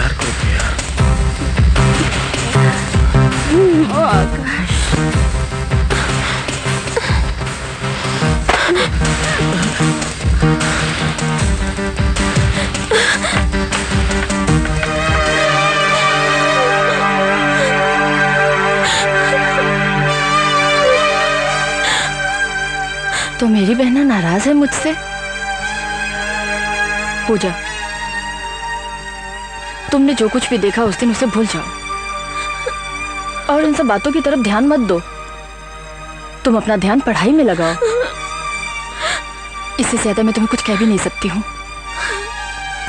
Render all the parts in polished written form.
प्यार करो प्यार। ओ आकाश, तो मेरी बहना नाराज है मुझसे? पूजा, तुमने जो कुछ भी देखा उस दिन उसे भूल जाओ और इन सब बातों की तरफ ध्यान मत दो। तुम अपना ध्यान पढ़ाई में लगाओ। इससे ज्यादा मैं तुम्हें कुछ कह भी नहीं सकती हूँ,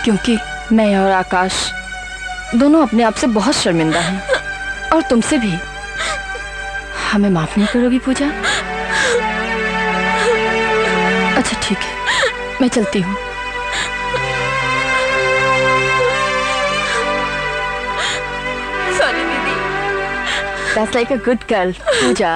क्योंकि मैं और आकाश दोनों अपने आप से बहुत शर्मिंदा हैं और तुमसे भी। हमें माफ नहीं करोगी पूजा? अच्छा ठीक है, मैं चलती हूँ। सॉरी दीदी। That's like a good girl, पूजा।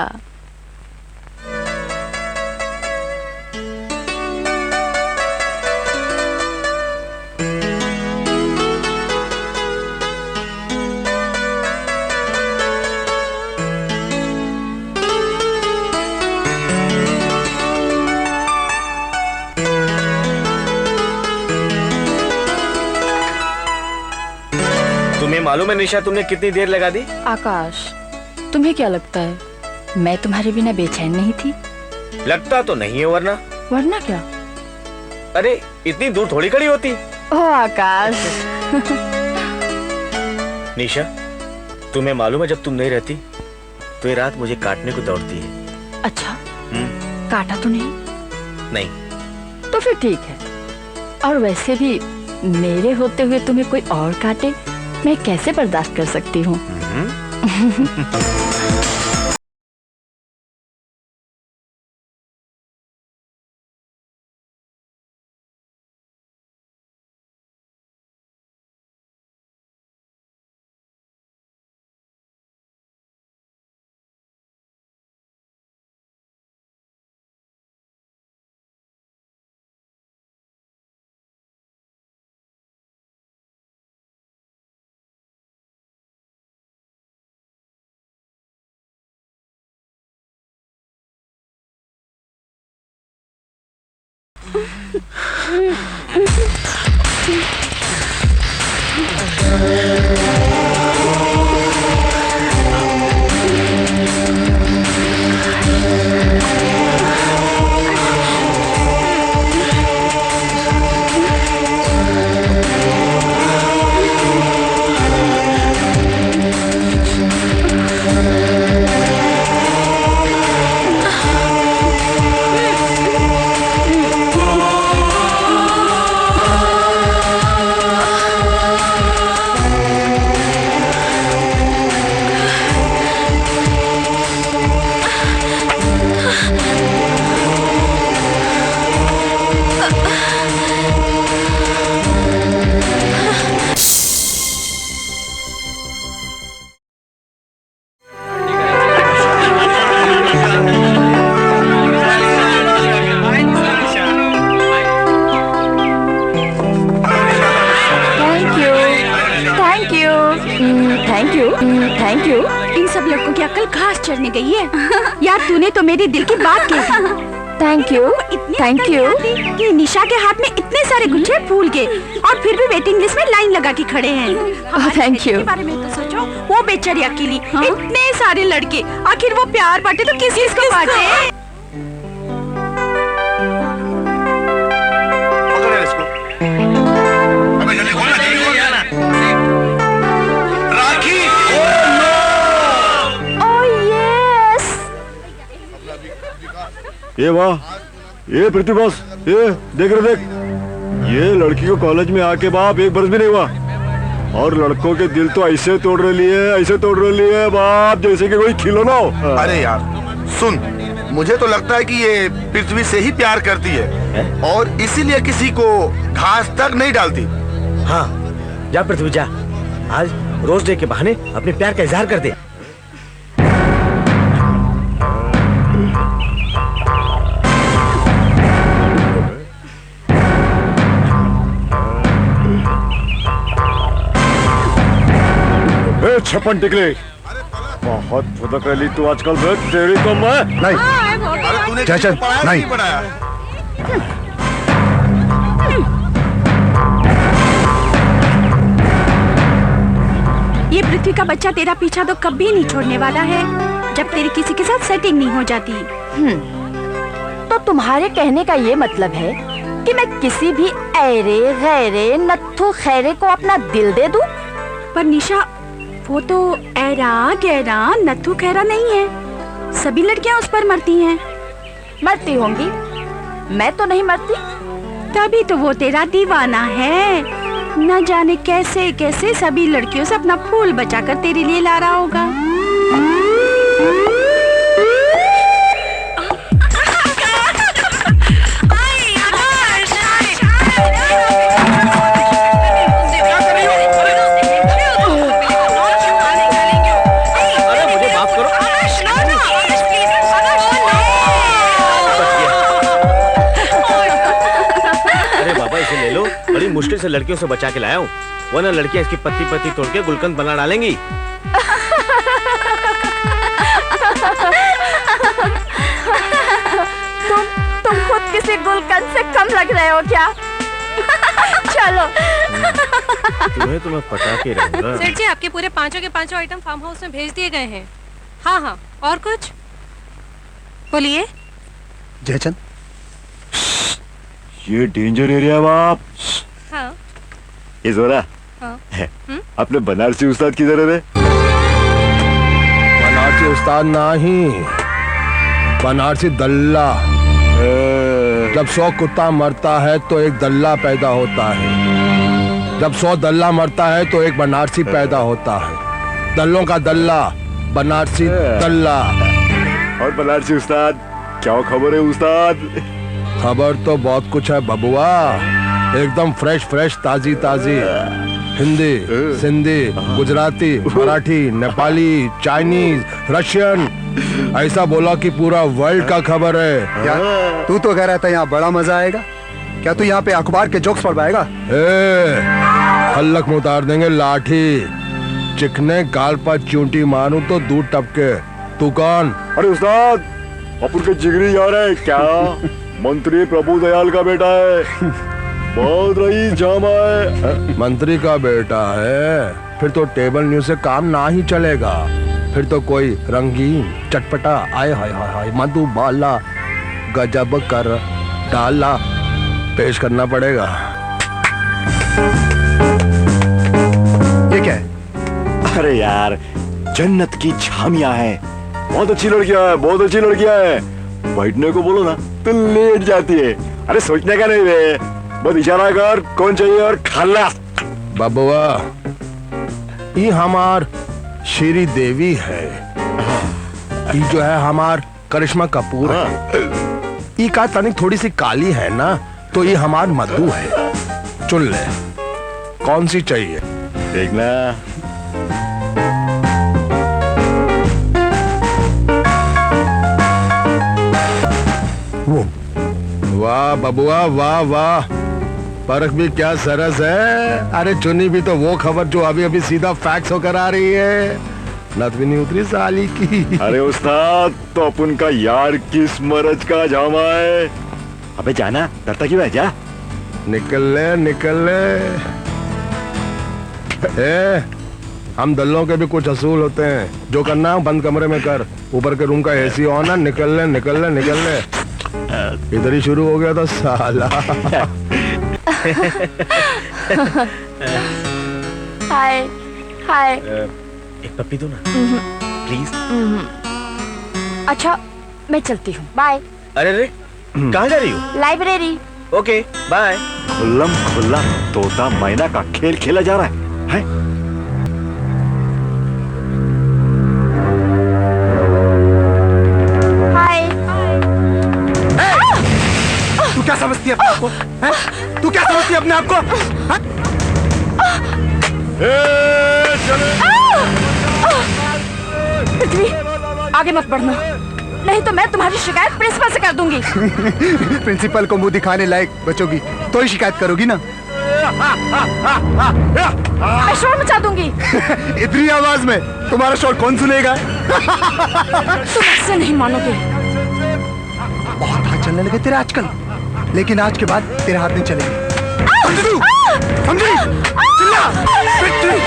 तुम्हें मालूम है निशा तुमने कितनी देर लगा दी? आकाश, तुम्हें क्या लगता है मैं तुम्हारे बिना बेचैन नहीं थी? लगता तो नहीं है, वरना? वरना क्या? अरे इतनी दूर थोड़ी खड़ी होती। ओ आकाश। निशा, तुम्हें मालूम है जब तुम नहीं रहती तो ये रात मुझे काटने को दौड़ती है। अच्छा, काटा तो नहीं? नहीं। तो फिर ठीक है। और वैसे भी मेरे होते हुए तुम्हें कोई और काटे, मैं कैसे बर्दाश्त कर सकती हूँ? Thank you. इन सब लड़कों की अक्ल घास चढ़ने गई है। यार तूने तो मेरे दिल की बात कह दी। Thank you, thank you. कि निशा के हाथ में इतने सारे गुच्छे फूल के और फिर भी वेटिंग लिस्ट में लाइन लगा के खड़े हैं। Thank you. बारे में तो सोचो, वो बेचारी अकेली, इतने सारे लड़के, आखिर वो प्यार बांटे तो किस को बांटे? ये वाह, ये पृथ्वी बॉस, ये देख रहे देख, ये लड़की को कॉलेज में आके बाप एक बरस भी नहीं हुआ और लड़कों के दिल तो ऐसे तोड़ रही है, ऐसे तोड़ रही है बाप, जैसे कि कोई खिलौना हो। अरे यार सुन, मुझे तो लगता है कि ये पृथ्वी से ही प्यार करती है और इसीलिए किसी को घास तक नहीं डालती। हाँ, जा पृथ्वी जा, आज रोज डे के बहाने अपने प्यार का इजहार कर दे। ए छप्पन टिकले, बहुत फुदक रही तू आजकल बे, तेरी तो मैं नहीं अरे तूने जयचंद, किसी को पढ़ाया नहीं। नहीं पढ़ाया? ये पृथ्वी का बच्चा तेरा पीछा तो कभी नहीं छोड़ने वाला है जब तेरी किसी के साथ सेटिंग नहीं हो जाती। तो तुम्हारे कहने का ये मतलब है कि मैं किसी भी ऐरे गैरे नत्थु खैरे को अपना दिल दे दूं? पर निशा, वो तो ऐरा गहरा नथु खैरा नहीं है। सभी लड़कियां उस पर मरती हैं। मरती होंगी, मैं तो नहीं मरती। तभी तो वो तेरा दीवाना है। न जाने कैसे कैसे सभी लड़कियों से अपना फूल बचाकर तेरे लिए ला रहा होगा। अरे मुझे माफ करो। अरे बाबा इसे ले लो, बड़ी मुश्किल से लड़कियों से बचा के लाया हूँ, वरना लड़कियां इसकी पत्ती पत्ती तोड़ के गुलकंद बना डालेंगी। तुम खुद किसी गुलकंद से कम लग रहे हो क्या? चलो। तुम्हें तो मैं पटा के रहूंगा। सर जी, आपके पूरे पांचों के पांचों आइटम फार्म हाउस में भेज दिए गए हैं। हाँ हाँ, और कुछ बोलिए। जयचंद, ये डेंजर एरिया बाप। हाँ ये जोरा हाँ। अपने बनारसी उस्ताद किधर है रे? बनारसी उस्ताद नहीं, बनारसी दल्ला। जब 100 कुत्ता मरता है तो एक दल्ला पैदा होता है, जब 100 दल्ला मरता है तो एक बनारसी पैदा होता है। दल्लों का दल्ला, बनारसी दल्ला। और बनारसी उस्ताद, क्या खबर है उस्ताद? खबर तो बहुत कुछ है बबुआ, एकदम फ्रेश फ्रेश, ताजी ताजी। हिंदी, सिंधी, गुजराती, मराठी, नेपाली, चाइनीज, रशियन, ऐसा बोला कि पूरा वर्ल्ड का खबर है। क्या तू तो कह रहा था यहाँ बड़ा मजा आएगा? क्या तू यहाँ पे अखबार के जोक्स पढ़ पाएगा? हल्लक में उतार देंगे लाठी, चिकने गाल पर चूंटी मारूं तो दूध टपके। तू कौन? अरे उस्ताद, अपन के जिगरी जा रहा है क्या? मंत्री प्रभु दयाल का बेटा है, बहुत रही जामा है। मंत्री का बेटा है, फिर तो टेबल न्यूज से काम ना ही चलेगा। फिर तो कोई रंगीन चटपटा आए हाय हाय हाय मधुबाला गजब कर डाला पेश करना पड़ेगा। ये क्या है? अरे यार, जन्नत की झामियां हैं, बहुत अच्छी लड़कियां हैं, बहुत अच्छी लड़कियां हैं। बैठने को बोलो ना तो लेट जाती है। अरे सोचने का नहीं रे, बस इशारा कर कौन चाहिए और खाला। बबुआ, ये हमार श्री देवी है, ये जो है हमार करिश्मा कपूर है। ये का तनिक थोड़ी सी काली है ना, तो ये हमार मधु है। चुन ले, कौन सी चाहिए? देखना। वाह बबुआ वाह वाह, परख भी क्या सरस है। अरे चुनी भी तो वो खबर जो अभी अभी सीधा फैक्स होकर आ रही है, नत भी नहीं उतरी साली की। अरे उस्ताद, तो अपन का यार किस मरज का जामा है। अबे जाना, डरता क्यों है? जा निकल ले निकल ले। ए, हम दल्लों के भी कुछ असूल होते हैं, जो करना है बंद कमरे में कर, ऊपर के रूम का एसी ऑन है। निकल ले निकल ले निकल ले। इधर ही शुरू हो गया था साला। हाय हाय। एक पप्पी दो ना प्लीज। अच्छा मैं चलती हूँ, बाय। अरे रे, कहाँ जा रही हो? लाइब्रेरी। Okay bye. खुल्लम खुल्ला तोता मैना का खेल खेला जा रहा है? हाय। तू क्या समझती है अपने आप को? तू क्या समझती है अपने आप को? पृथ्वी, आगे मत बढ़ना, नहीं तो मैं तुम्हारी शिकायत प्रिंसिपल से कर दूंगी। प्रिंसिपल को मुंह दिखाने लायक बचोगी तो ही शिकायत करोगी ना। मैं शोर मचा दूंगी। इतनी आवाज में तुम्हारा शोर कौन सुनेगा? तुम ऐसे नहीं मानोगे। बहुत हाथ चलने लगे तेरे आजकल, लेकिन आज के बाद तेरे हाथ नहीं चलेंगे। समझी? चिल्ला! विक्ट्री!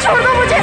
छोड़ दो मुझे।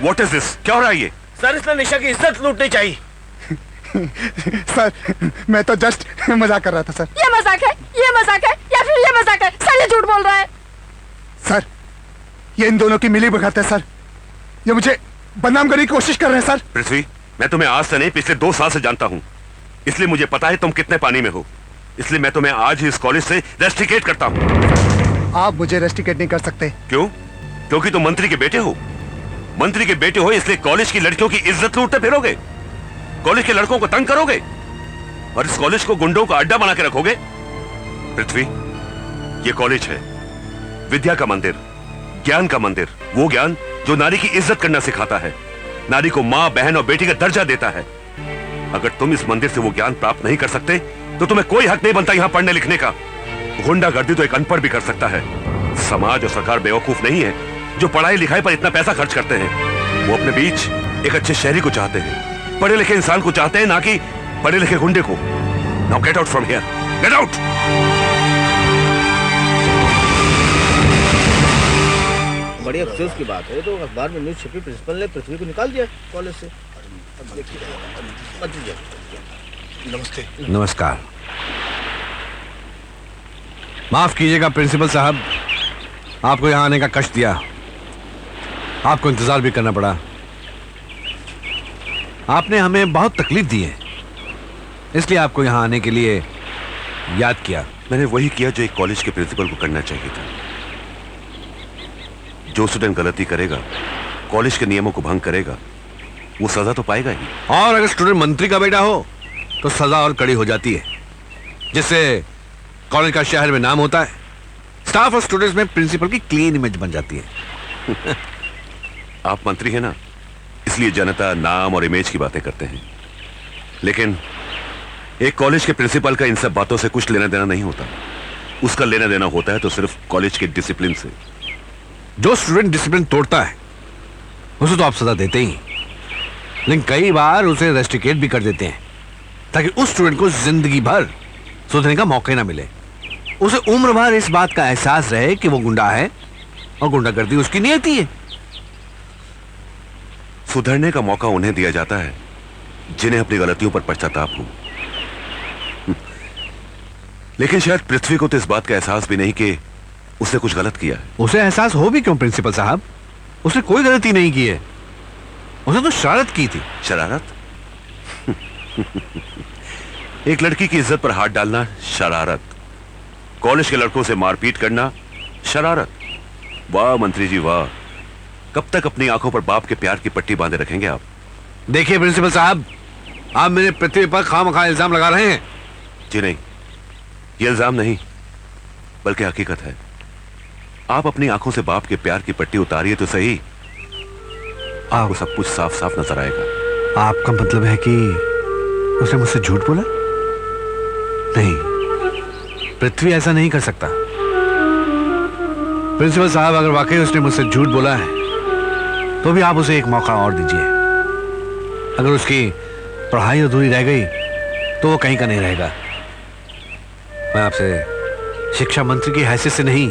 What is this? क्या हो रहा है ये? सर इसने निशा की इज्जत लूटनी चाहिए। सर मैं तो जस्ट मजाक कर रहा था सर। ये मजाक है, ये मजाक है या फिर ये मजाक है? सर ये झूठ बोल रहा है। सर ये इन दोनों की मिली भगत है सर, ये मुझे बदनाम करने की कोशिश कर रहे हैं सर। पृथ्वी, मैं तुम्हें आज से नहीं पिछले 2 साल से जानता हूँ, इसलिए मुझे पता है तुम कितने पानी में हो। इसलिए मैं तुम्हें आज ही इस कॉलेज से रेस्ट्रिकेट करता हूँ। आप मुझे रेस्ट्रिकेट नहीं कर सकते। क्यों? क्योंकि तुम मंत्री के बेटे हो। मंत्री के बेटे हो इसलिए कॉलेज की लड़कियों की इज्जत लूटते फिरोगे, कॉलेज के लड़कों को तंग करोगे और इस कॉलेज को गुंडों का अड्डा बना के रखोगे। पृथ्वी, ये कॉलेज है विद्या का मंदिर, ज्ञान का मंदिर, वो ज्ञान जो नारी की इज्जत करना सिखाता है, नारी को मां, बहन और बेटी का दर्जा देता है। अगर तुम इस मंदिर से वो ज्ञान प्राप्त नहीं कर सकते तो तुम्हें कोई हक नहीं बनता यहां पढ़ने लिखने का। गुंडागर्दी तो एक अनपढ़ भी कर सकता है। समाज और सरकार बेवकूफ नहीं है जो पढ़ाई लिखाई पर इतना पैसा खर्च करते हैं। वो अपने बीच एक अच्छे शहरी को चाहते हैं, पढ़े लिखे इंसान को चाहते हैं, ना कि पढ़े लिखे गुंडे को। Now get out from here, get out. बड़ी अफसोस की बात है, तो अखबार में न्यूज छपी, प्रिंसिपल ने पृथ्वी को निकाल दिया कॉलेज से। नमस्ते। नमस्कार। माफ कीजिएगा प्रिंसिपल साहब, आपको यहाँ आने का कष्ट दिया, आपको इंतजार भी करना पड़ा। आपने हमें बहुत तकलीफ दी है, इसलिए आपको यहाँ आने के लिए याद किया। मैंने वही किया जो एक कॉलेज के प्रिंसिपल को करना चाहिए था। जो स्टूडेंट गलती करेगा, कॉलेज के नियमों को भंग करेगा, वो सजा तो पाएगा ही। और अगर स्टूडेंट मंत्री का बेटा हो तो सजा और कड़ी हो जाती है, जिससे कॉलेज का शहर में नाम होता है, स्टाफ और स्टूडेंट्स में प्रिंसिपल की क्लीन इमेज बन जाती है। आप मंत्री हैं ना, इसलिए जनता नाम और इमेज की बातें करते हैं, लेकिन एक कॉलेज के प्रिंसिपल का इन सब बातों से कुछ लेना देना नहीं होता। उसका लेना देना होता है तो सिर्फ कॉलेज के डिसिप्लिन से। जो स्टूडेंट डिसिप्लिन तोड़ता है उसे तो आप सजा देते ही, लेकिन कई बार उसे रेस्ट्रिकेट भी कर देते हैं ताकि उस स्टूडेंट को जिंदगी भर सुधरने का मौका ना मिले। उसे उम्र भर इस बात का एहसास रहे कि वो गुंडा है और गुंडागर्दी उसकी नियति है। सुधरने का मौका उन्हें दिया जाता है जिन्हें अपनी गलतियों पर पश्चाताप हो। लेकिन शायद पृथ्वी को तो इस बात का एहसास भी नहीं कि उसने कुछ गलत किया है। उसे एहसास हो भी क्यों प्रिंसिपल साहब? उसने कोई गलती नहीं की है, उसने तो शरारत की थी। शरारत? एक लड़की की इज्जत पर हाथ डालना शरारत, कॉलेज के लड़कों से मारपीट करना शरारत। वाह मंत्री जी वाह, कब तक अपनी आंखों पर बाप के प्यार की पट्टी बांधे रखेंगे आप? देखिए प्रिंसिपल साहब, आप मेरे पृथ्वी पर खामखा इल्जाम लगा रहे हैं। जी नहीं, ये इल्जाम नहीं बल्कि हकीकत है। आप अपनी आंखों से बाप के प्यार की पट्टी उतारिए तो सही, आपको सब कुछ साफ साफ नजर आएगा। आपका मतलब है कि उसने मुझसे झूठ बोला? नहीं, पृथ्वी ऐसा नहीं कर सकता। प्रिंसिपल साहब, अगर वाकई उसने मुझसे झूठ बोला है तो भी आप उसे एक मौका और दीजिए। अगर उसकी पढ़ाई अधूरी रह गई तो वो कहीं का नहीं रहेगा। मैं आपसे शिक्षा मंत्री की हैसियत से नहीं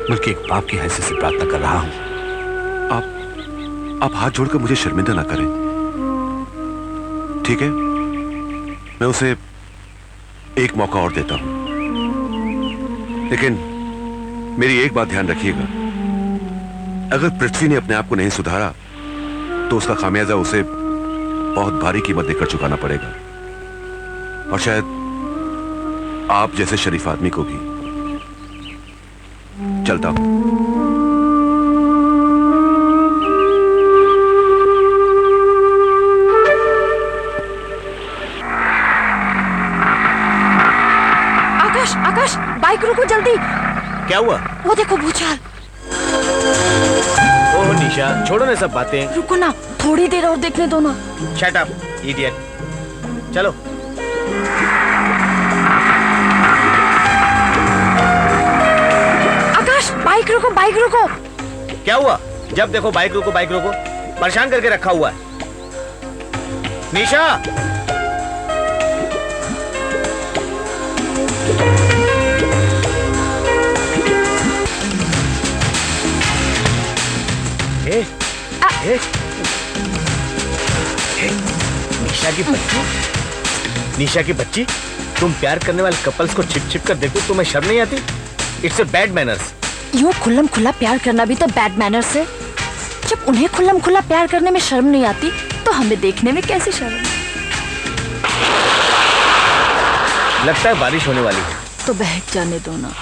बल्कि एक बाप की हैसियत से प्रार्थना कर रहा हूं। आप हाथ जोड़कर मुझे शर्मिंदा ना करें, ठीक है? मैं उसे एक मौका और देता हूं, लेकिन मेरी एक बात ध्यान रखिएगा, अगर पृथ्वी ने अपने आप को नहीं सुधारा तो उसका खामियाजा उसे बहुत भारी कीमत देकर चुकाना पड़ेगा, और शायद आप जैसे शरीफ आदमी को भी। चलता हूं। आकाश, आकाश, बाइक रोको जल्दी। क्या हुआ? वो देखो भूचाल। ओह निशा, छोड़ो ना सब बातें। रुको ना, थोड़ी देर और देखने दो ना। Shut up idiot. चलो। आकाश, बाइक रोको, बाइक रोको। क्या हुआ? जब देखो बाइक रोको बाइक रोको, परेशान करके रखा हुआ है। निशा, निशा की बच्ची, निशा की बच्ची, तुम प्यार करने वाले कपल्स को छिप छिप कर देखो, तुम्हें शर्म नहीं आती? It's a bad manners. यूं खुल्लम खुल्ला प्यार करना भी तो बैड मैनर्स है। जब उन्हें खुल्लम खुल्ला प्यार करने में शर्म नहीं आती तो हमें देखने में कैसी शर्म? लगता है बारिश होने वाली है। तो बहक जाने दो ना।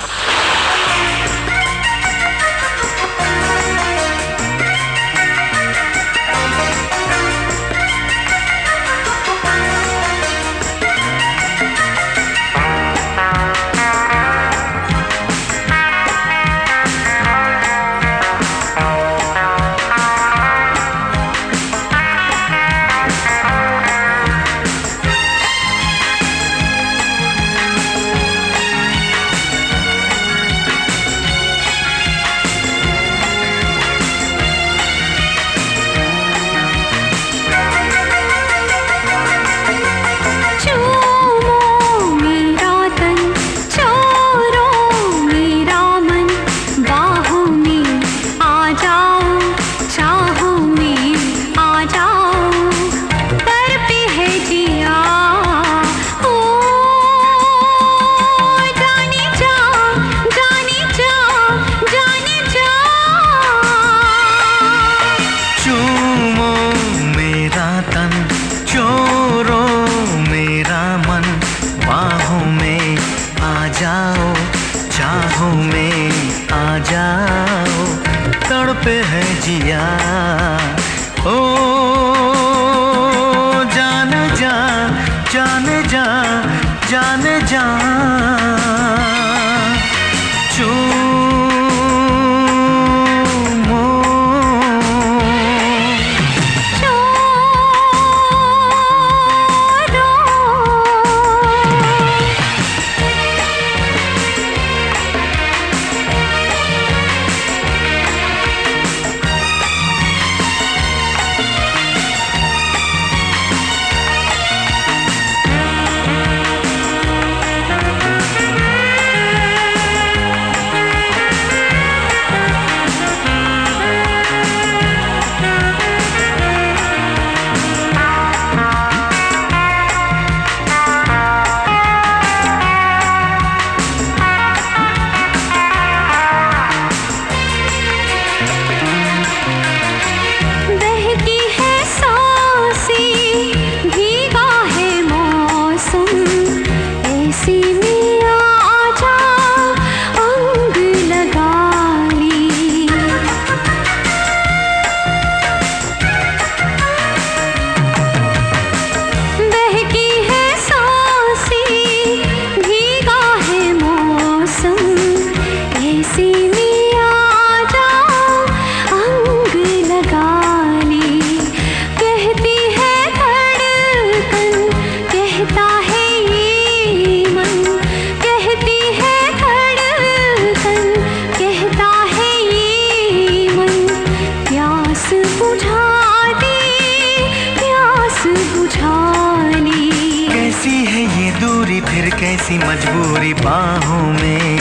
फिर कैसी मजबूरी, बाहों में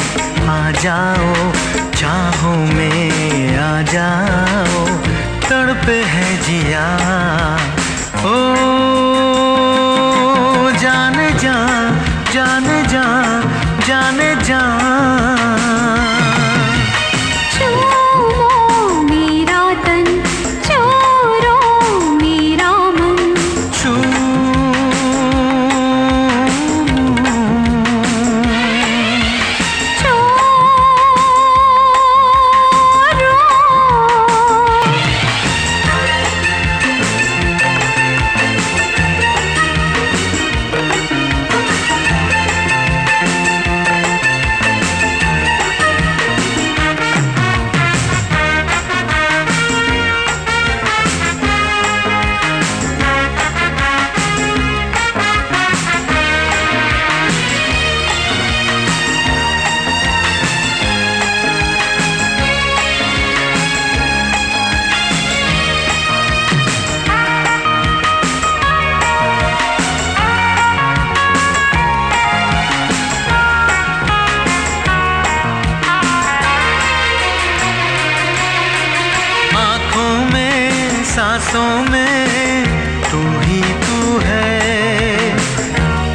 आ जाओ, चाहों में आ जाओ, तड़पे है जिया ओ जाने जा, जाने जा, जाने जा। सांसों में तू ही तू है,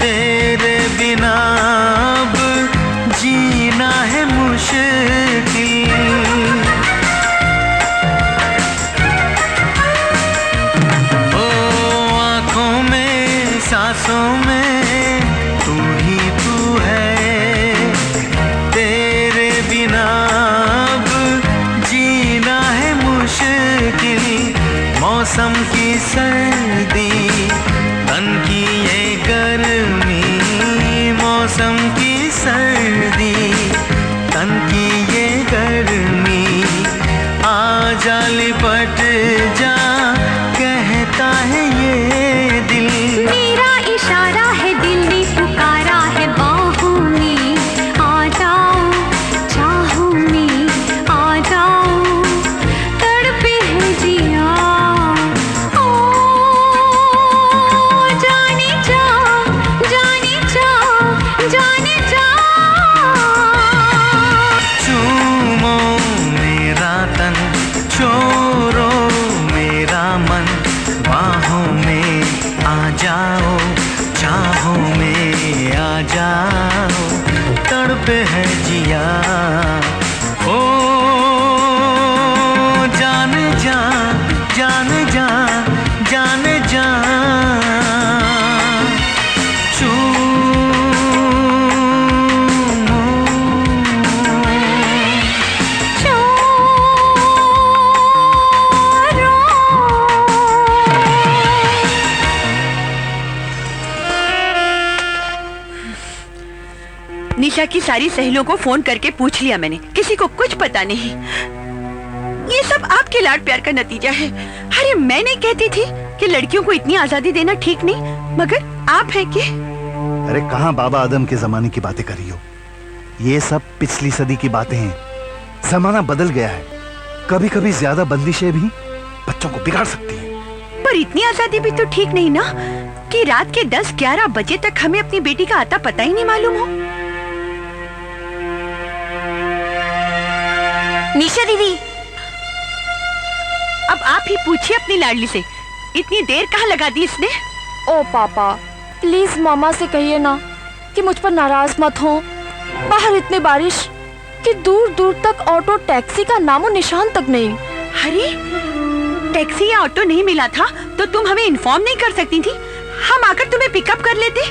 तेरे बिना अब जीना है मुश्किल। ओ आँखों में सांसों में तू ही तू है, तेरे बिना अब जीना है मुश्किल। मौसम की सर्दी, तन की ये गर्मी, मौसम की सर्दी, तन की ये गर्मी, आ जा लिपट जा, कहता है ये दिल। मेरा इशारा है, दिल ने पुकारा है, बाहों में आ जाओ, चाहों में आ जाओ, तड़पे है जिया जाओ, चाहों में आ जाओ, तड़पे है जिया ओ जाने जा, जाने जा, जाने जा। निशा की सारी सहेलियों को फोन करके पूछ लिया मैंने, किसी को कुछ पता नहीं। ये सब आपके लाड प्यार का नतीजा है। अरे मैं नहीं कहती थी कि लड़कियों को इतनी आजादी देना ठीक नहीं, मगर आप हैं कि? अरे कहाँ बाबा आदम के जमाने की बातें कर रही हो, ये सब पिछली सदी की बातें हैं। जमाना बदल गया है, कभी कभी ज्यादा बंदिशें भी बच्चों को बिगाड़ सकती हैं। पर इतनी आजादी भी तो ठीक नहीं ना कि रात के 10-11 बजे तक हमें अपनी बेटी का आता पता ही नहीं मालूम हो। निशा दीदी, अब आप ही पूछिए अपनी लाडली से, इतनी देर कहाँ लगा दी इसने? ओ पापा, प्लीज मामा से कहिए ना कि मुझ पर नाराज मत हो। बाहर इतनी बारिश कि दूर दूर तक ऑटो टैक्सी का नामो निशान तक नहीं। अरे टैक्सी या ऑटो नहीं मिला था तो तुम हमें इन्फॉर्म नहीं कर सकती थी? हम आकर तुम्हें पिकअप कर लेते।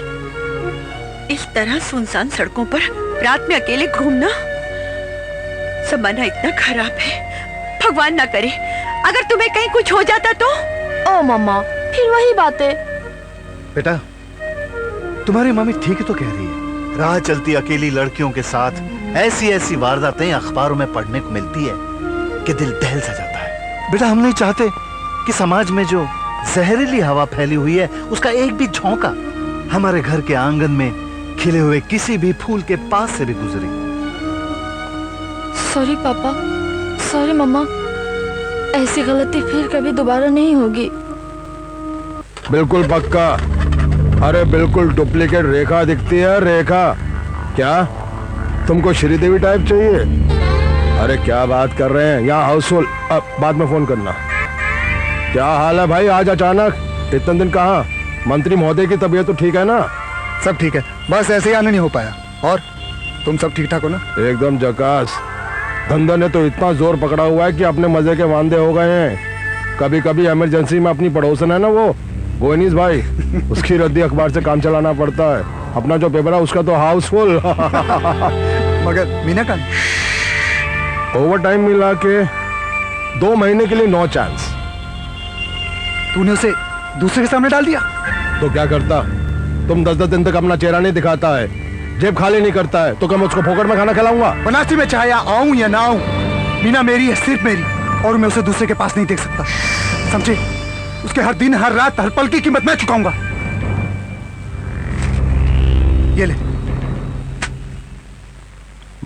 इस तरह सुनसान सड़कों पर रात में अकेले घूमना, जमाना इतना खराब है, भगवान ना करे अगर तुम्हें कहीं कुछ हो जाता तो। ओ मम्मा, फिर वही बातें। बेटा, तुम्हारी मम्मी ठीक ही तो कह रही है। राह चलती अकेली लड़कियों के साथ ऐसी ऐसी वारदातें अखबारों में पढ़ने को मिलती है कि दिल दहल सा जाता है। बेटा, हम नहीं चाहते कि समाज में जो जहरीली हवा फैली हुई है उसका एक भी झोंका हमारे घर के आंगन में खिले हुए किसी भी फूल के पास से भी गुजरे। सॉरी पापा, सॉरी मम्मा, ऐसी गलती फिर कभी दोबारा नहीं होगी। बिल्कुल पक्का। अरे बिल्कुल डुप्लीकेट रेखा दिखती है, रेखा। क्या तुमको श्रीदेवी टाइप चाहिए? अरे क्या बात कर रहे हैं, यहाँ हाउसफुल। अब बाद में फोन करना। क्या हाल है भाई, आज अचानक? इतने दिन कहाँ? मंत्री महोदय की तबीयत तो ठीक है ना? सब ठीक है, बस ऐसे ही आने नहीं हो पाया। और तुम सब ठीक ठाक हो ना? एकदम झकास। धंधा ने तो इतना जोर पकड़ा हुआ है कि अपने मजे के वांदे हो गए हैं। कभी कभी इमरजेंसी में अपनी पड़ोसन है ना वो गोनीस भाई, उसकी रद्दी अखबार से काम चलाना पड़ता है। अपना जो पेपर है उसका तो हाउसफुल। मगर मीना का ओवर टाइम मिला के 2 महीने के लिए नो चांस। तूने उसे दूसरे के सामने डाल दिया? तो क्या करता? तुम 10-10 दिन तक अपना चेहरा नहीं दिखाता है, जेब खाली नहीं करता है, तो क्या मैं उसको फोकट में खाना खिलाऊंगा? बनारसी में चाहे आऊं या ना आऊं, मीना मेरी है, सिर्फ मेरी, और मैं उसे दूसरे के पास नहीं देख सकता, समझे? उसके हर दिन, हर रात, हर पल की कीमत मैं चुकाऊंगा। ये ले।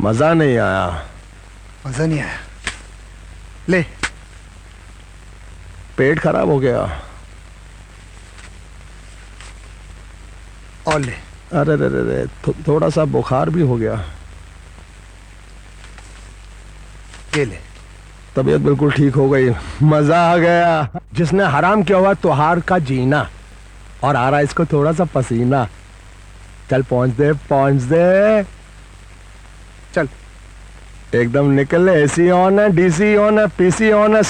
मजा नहीं आया। मजा नहीं आया? ले। पेट खराब हो गया। और ले। अरे रे रे रे, थोड़ा सा बुखार भी हो गया। ये ले। तबीयत बिल्कुल ठीक हो गई, मजा आ गया। जिसने हराम किया हुआ त्योहार का जीना, और आ रहा इसको थोड़ा सा पसीना। चल पहुंच दे, पहुंच दे। चल एकदम निकल। एसी ऑन है, डीसी ऑन है, पीसी ऑन है।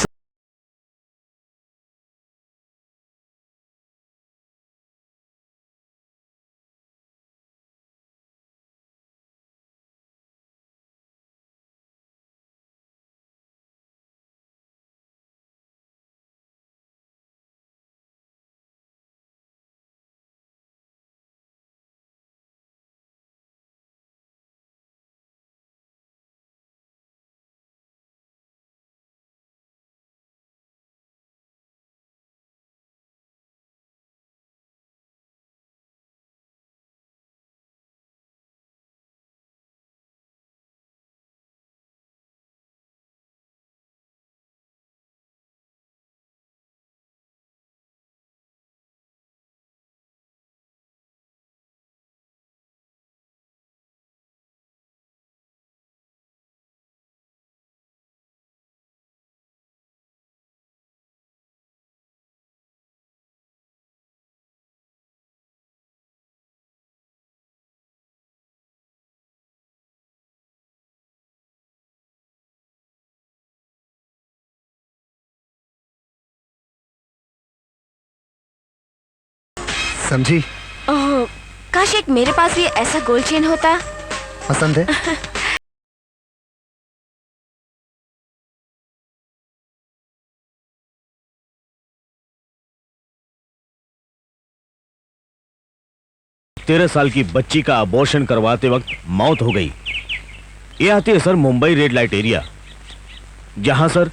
समझी? ओह, काश एक मेरे पास भी ऐसा गोल्ड चेन होता। पसंद है? तेरह साल की बच्ची का अबॉर्शन करवाते वक्त मौत हो गई। ये आती है sir Mumbai red light area, जहां सर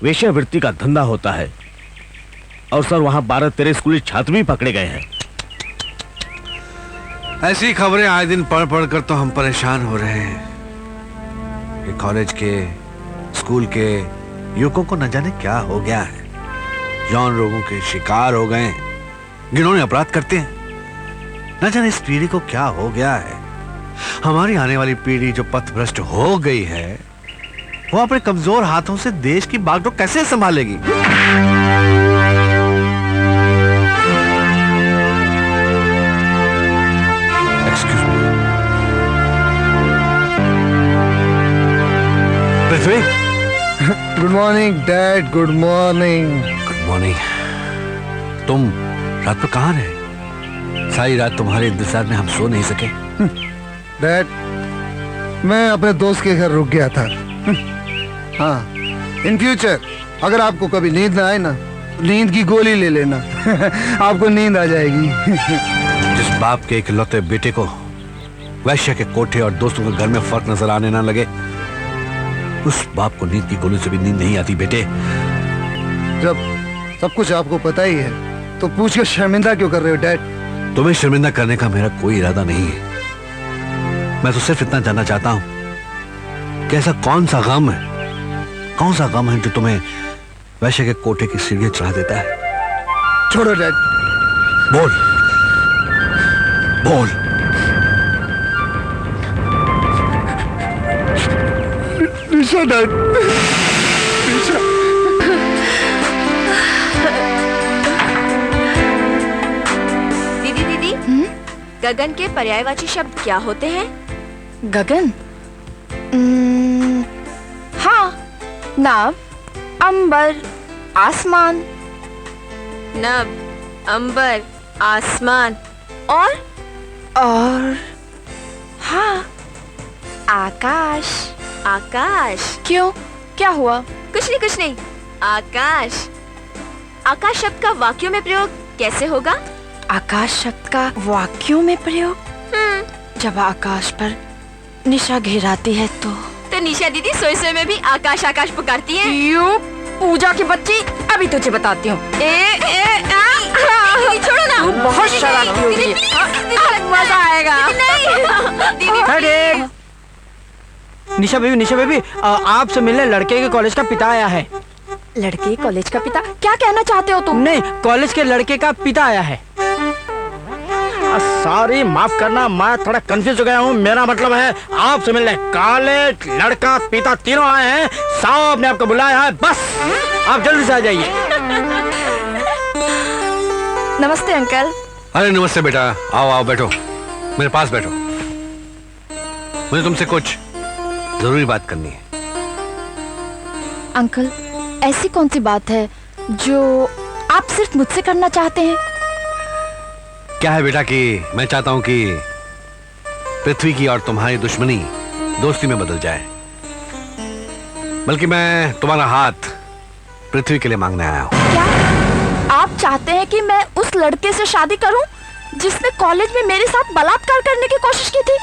वेश्यावृत्ति का धंधा होता है। और सर वहां 12-13 स्कूली छात्र भी पकड़े गए हैं। ऐसी खबरें आए दिन पढ़ पढ़ कर तो हम परेशान हो रहे हैं। ये कॉलेज के, स्कूल के युवकों को न जाने क्या हो गया है। यौन रोगों के शिकार हो गए हैं, जिन्होंने अपराध करते हैं। न जाने इस पीढ़ी को क्या हो गया है। हमारी आने वाली पीढ़ी जो पथभ्रष्ट हो गई है, वो अपने कमजोर हाथों से देश की बागडोर कैसे संभालेगी? Prithvi. Good morning dad, good morning. Good morning. तुम रात को कहाँ रहे? सारी रात तुम्हारे इंतजार में हम सो नहीं सके। डैड, मैं अपने दोस्त के घर रुक गया था। हाँ, इन फ्यूचर अगर आपको कभी नींद ना आए ना, नींद की गोली ले लेना। आपको नींद आ जाएगी। जिस बाप के इकलौते बेटे को वैश्य के कोठे और दोस्तों के घर में फर्क नजर आने ना लगे, उस बाप को नींद की गोली से भी नींद नहीं आती बेटे। जब सब कुछ आपको पता ही है तो पूछ के शर्मिंदा क्यों कर रहे हो डैड? तुम्हें शर्मिंदा करने का मेरा कोई इरादा नहीं है। मैं तो सिर्फ इतना जानना चाहता हूं कि ऐसा कौन सा गम है जो तुम्हें वैश्य के कोठे की सीढ़ियां चढ़ा देता है? छोड़ो डैड। बोल। बोल। निशा डैड, निशा। दीदी दीदी, गगन के पर्यायवाची शब्द क्या होते हैं? गगन? हाँ, नाव, अंबर, आसमान। नभ, अंबर, आसमान और हाँ, आकाश। आकाश। क्यों, क्या हुआ? कुछ नहीं। आकाश। आकाश शब्द का वाक्यों में प्रयोग कैसे होगा? आकाश शब्द का वाक्यों में प्रयोग? जब आकाश पर निशा घेराती है तो निशा दीदी सोए में भी आकाश आकाश पुकारती है। यू पूजा की बच्ची, अभी तुझे बताती हूँ। छोड़ो ना, तू बहुत शरारती होगी। अब मजा आएगा। निशा बेबी, आपसे मिलने लड़के के कॉलेज का पिता आया है। लड़के कॉलेज का पिता? क्या कहना चाहते हो तुम? नहीं, कॉलेज के लड़के का पिता आया है। सॉरी, माफ करना, मैं थोड़ा कंफ्यूज हो गया हूँ। मेरा मतलब है आपसे मिलने कॉलेज, लड़का, पिता तीनों आए हैं। साहब ने आपको बुलाया है, बस आप जल्दी से आ जाइए। नमस्ते अंकल। अरे नमस्ते बेटा, आओ बैठो, मेरे पास बैठो। मुझे तुमसे कुछ जरूरी बात करनी है। अंकल, ऐसी कौन सी बात है जो आप सिर्फ मुझसे करना चाहते हैं? क्या है बेटा कि मैं चाहता हूं कि पृथ्वी की और तुम्हारी दुश्मनी दोस्ती में बदल जाए। बल्कि मैं तुम्हारा हाथ पृथ्वी के लिए मांगने आया हूं। क्या आप चाहते हैं कि मैं उस लड़के से शादी करूं जिसने कॉलेज में मेरे साथ बलात्कार करने की कोशिश की थी?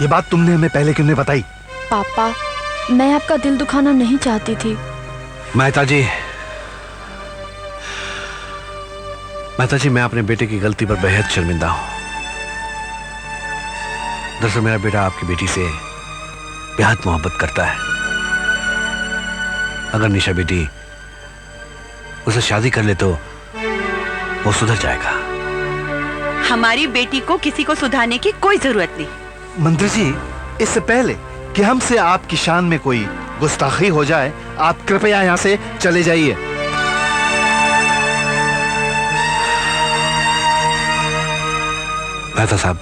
ये बात तुमने हमें पहले क्यों नहीं बताई? पापा, मैं आपका दिल दुखाना नहीं चाहती थी। मेहता जी, मैं अपने बेटे की गलती पर बेहद शर्मिंदा हूं। दरअसल मेरा बेटा आपकी बेटी से बेहद मोहब्बत करता है। अगर निशा बेटी उसे शादी कर ले तो वो सुधर जाएगा। हमारी बेटी को किसी को सुधारने की कोई जरूरत नहीं। मंत्री जी, इससे पहले कि हमसे आपकी शान में कोई गुस्ताखी हो जाए, आप कृपया यहाँ से चले जाइए। मेहता साहब,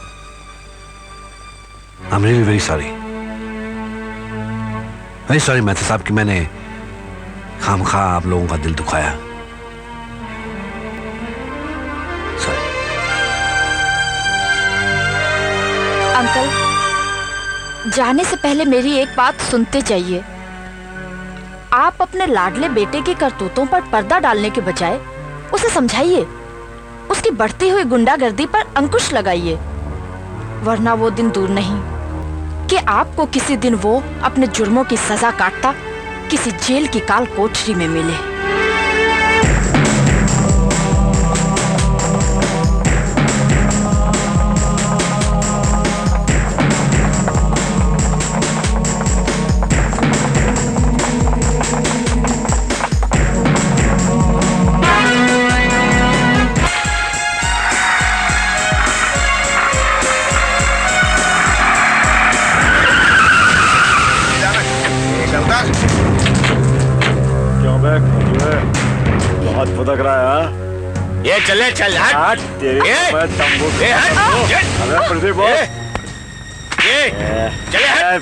I am really very sorry Mehta साहब कि मैंने खामखा आप लोगों का दिल दुखाया। सॉरी। अंकल, जाने से पहले मेरी एक बात सुनते जाइए। आप अपने लाडले बेटे की करतूतों पर पर्दा डालने के बजाय उसे समझाइए, उसकी बढ़ती हुई गुंडागर्दी पर अंकुश लगाइए, वरना वो दिन दूर नहीं कि आपको किसी दिन वो अपने जुर्मों की सजा काटता किसी जेल की काल कोठरी में मिले। बहुत फुदक रहा है। ये चले चल हट। तेरी तंबू अबे प्रदीप चले हट।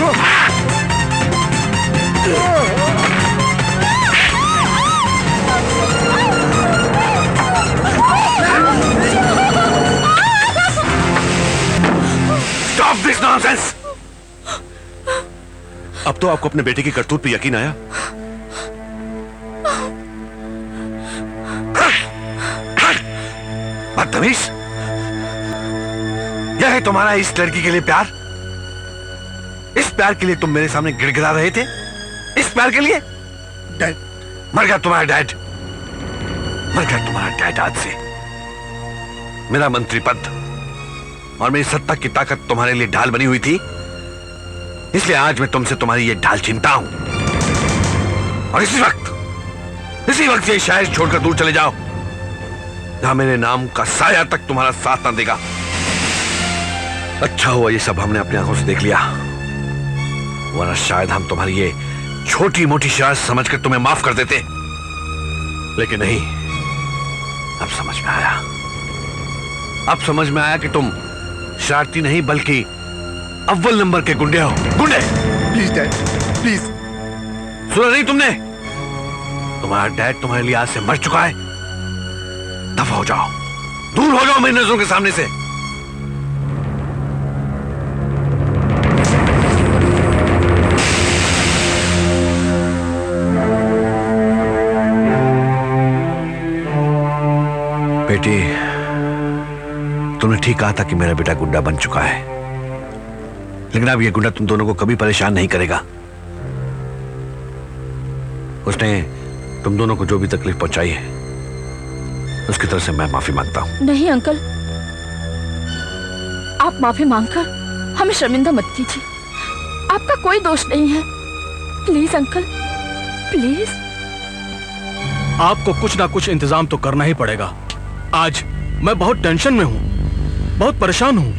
Stop this nonsense! अब तो आपको अपने बेटे की करतूत पे यकीन आया? बदतमीज! यह है तुम्हारा इस लड़की के लिए प्यार? इस प्यार के लिए तुम मेरे सामने गिड़गिड़ा रहे थे? इस प्यार के लिए? डैड, मर गया तुम्हारा डैड। मर गया तुम्हारा डैड आज से। मेरा मंत्री पद और मेरी सत्ता की ताकत तुम्हारे लिए ढाल बनी हुई थी, इसलिए आज मैं तुमसे तुम्हारी ये ढाल छीनता हूं। और इसी वक्त ये शहर छोड़कर दूर चले जाओ, जहां मेरे नाम का साया तक तुम्हारा साथ ना देगा। अच्छा हुआ ये सब हमने अपनी आंखों से देख लिया, वरना शायद हम तुम्हारी ये छोटी मोटी शरारत समझकर तुम्हें माफ कर देते, लेकिन नहीं। अब समझ में आया, अब समझ में आया कि तुम शरारती नहीं बल्कि अव्वल नंबर के गुंडे हो। गुंडे! Please dad, please. सुना नहीं तुमने? तुम्हारा डैड तुम्हारे लिए आज से मर चुका है। दफा हो जाओ, दूर हो जाओ मेरी नजरों के सामने से। बेटी, तुमने ठीक कहा था कि मेरा बेटा गुंडा बन चुका है, लेकिन अब ये गुंडा तुम दोनों को कभी परेशान नहीं करेगा। उसने तुम दोनों को जो भी तकलीफ पहुंचाई है, उसकी तरफ से मैं माफी मांगता हूं। नहीं अंकल, आप माफी मांगकर हमें शर्मिंदा मत कीजिए। आपका कोई दोष नहीं है। Please uncle, please. आपको कुछ ना कुछ इंतजाम तो करना ही पड़ेगा। आज मैं बहुत टेंशन में हूं, बहुत परेशान हूं।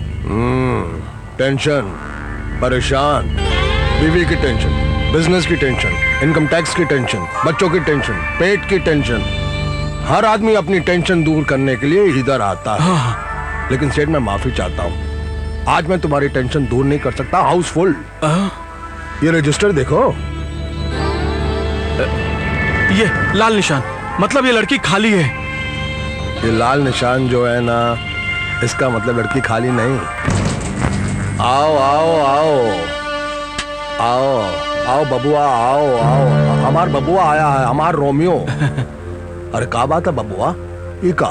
टेंशन, परेशान, बीवी की टेंशन, बिजनेस की टेंशन, इनकम टैक्स की टेंशन, बच्चों की टेंशन, पेट की टेंशन। हर आदमी अपनी टेंशन दूर करने के लिए इधर आता है। लेकिन सेठ, मैं माफी चाहता हूँ, आज मैं तुम्हारी टेंशन दूर नहीं कर सकता। हाउसफुल। ये रजिस्टर देखो, ये लाल निशान, मतलब ये लड़की खाली है। ये लाल निशान जो है ना, इसका मतलब लड़की खाली नहीं। आओ आओ आओ आओ आओ बबुआ, आओ आओ, हमार बबुआ आया है, हमार रोमियो। अरे क्या बात है बबुआ, ये का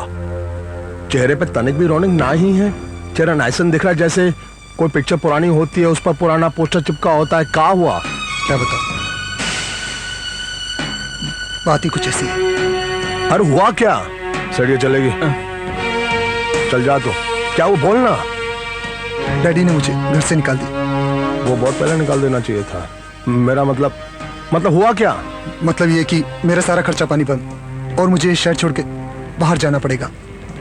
चेहरे पे तनिक भी रौनक ना ही है। चेहरा नाइसन दिख रहा है, जैसे कोई पिक्चर पुरानी होती है, उस पर पुराना पोस्टर चिपका होता है। क्या हुआ? क्या बताओ, बात ही कुछ ऐसी है। अरे हुआ क्या? सड़िए चलेगी, चल जा। तो क्या वो बोलना? डैडी ने मुझे घर से निकाल दी। वो बहुत पहले निकाल देना चाहिए था। मेरा मतलब हुआ क्या? मतलब ये कि मेरा सारा खर्चा पानी बंद और मुझे शहर छोड़ के बाहर जाना पड़ेगा।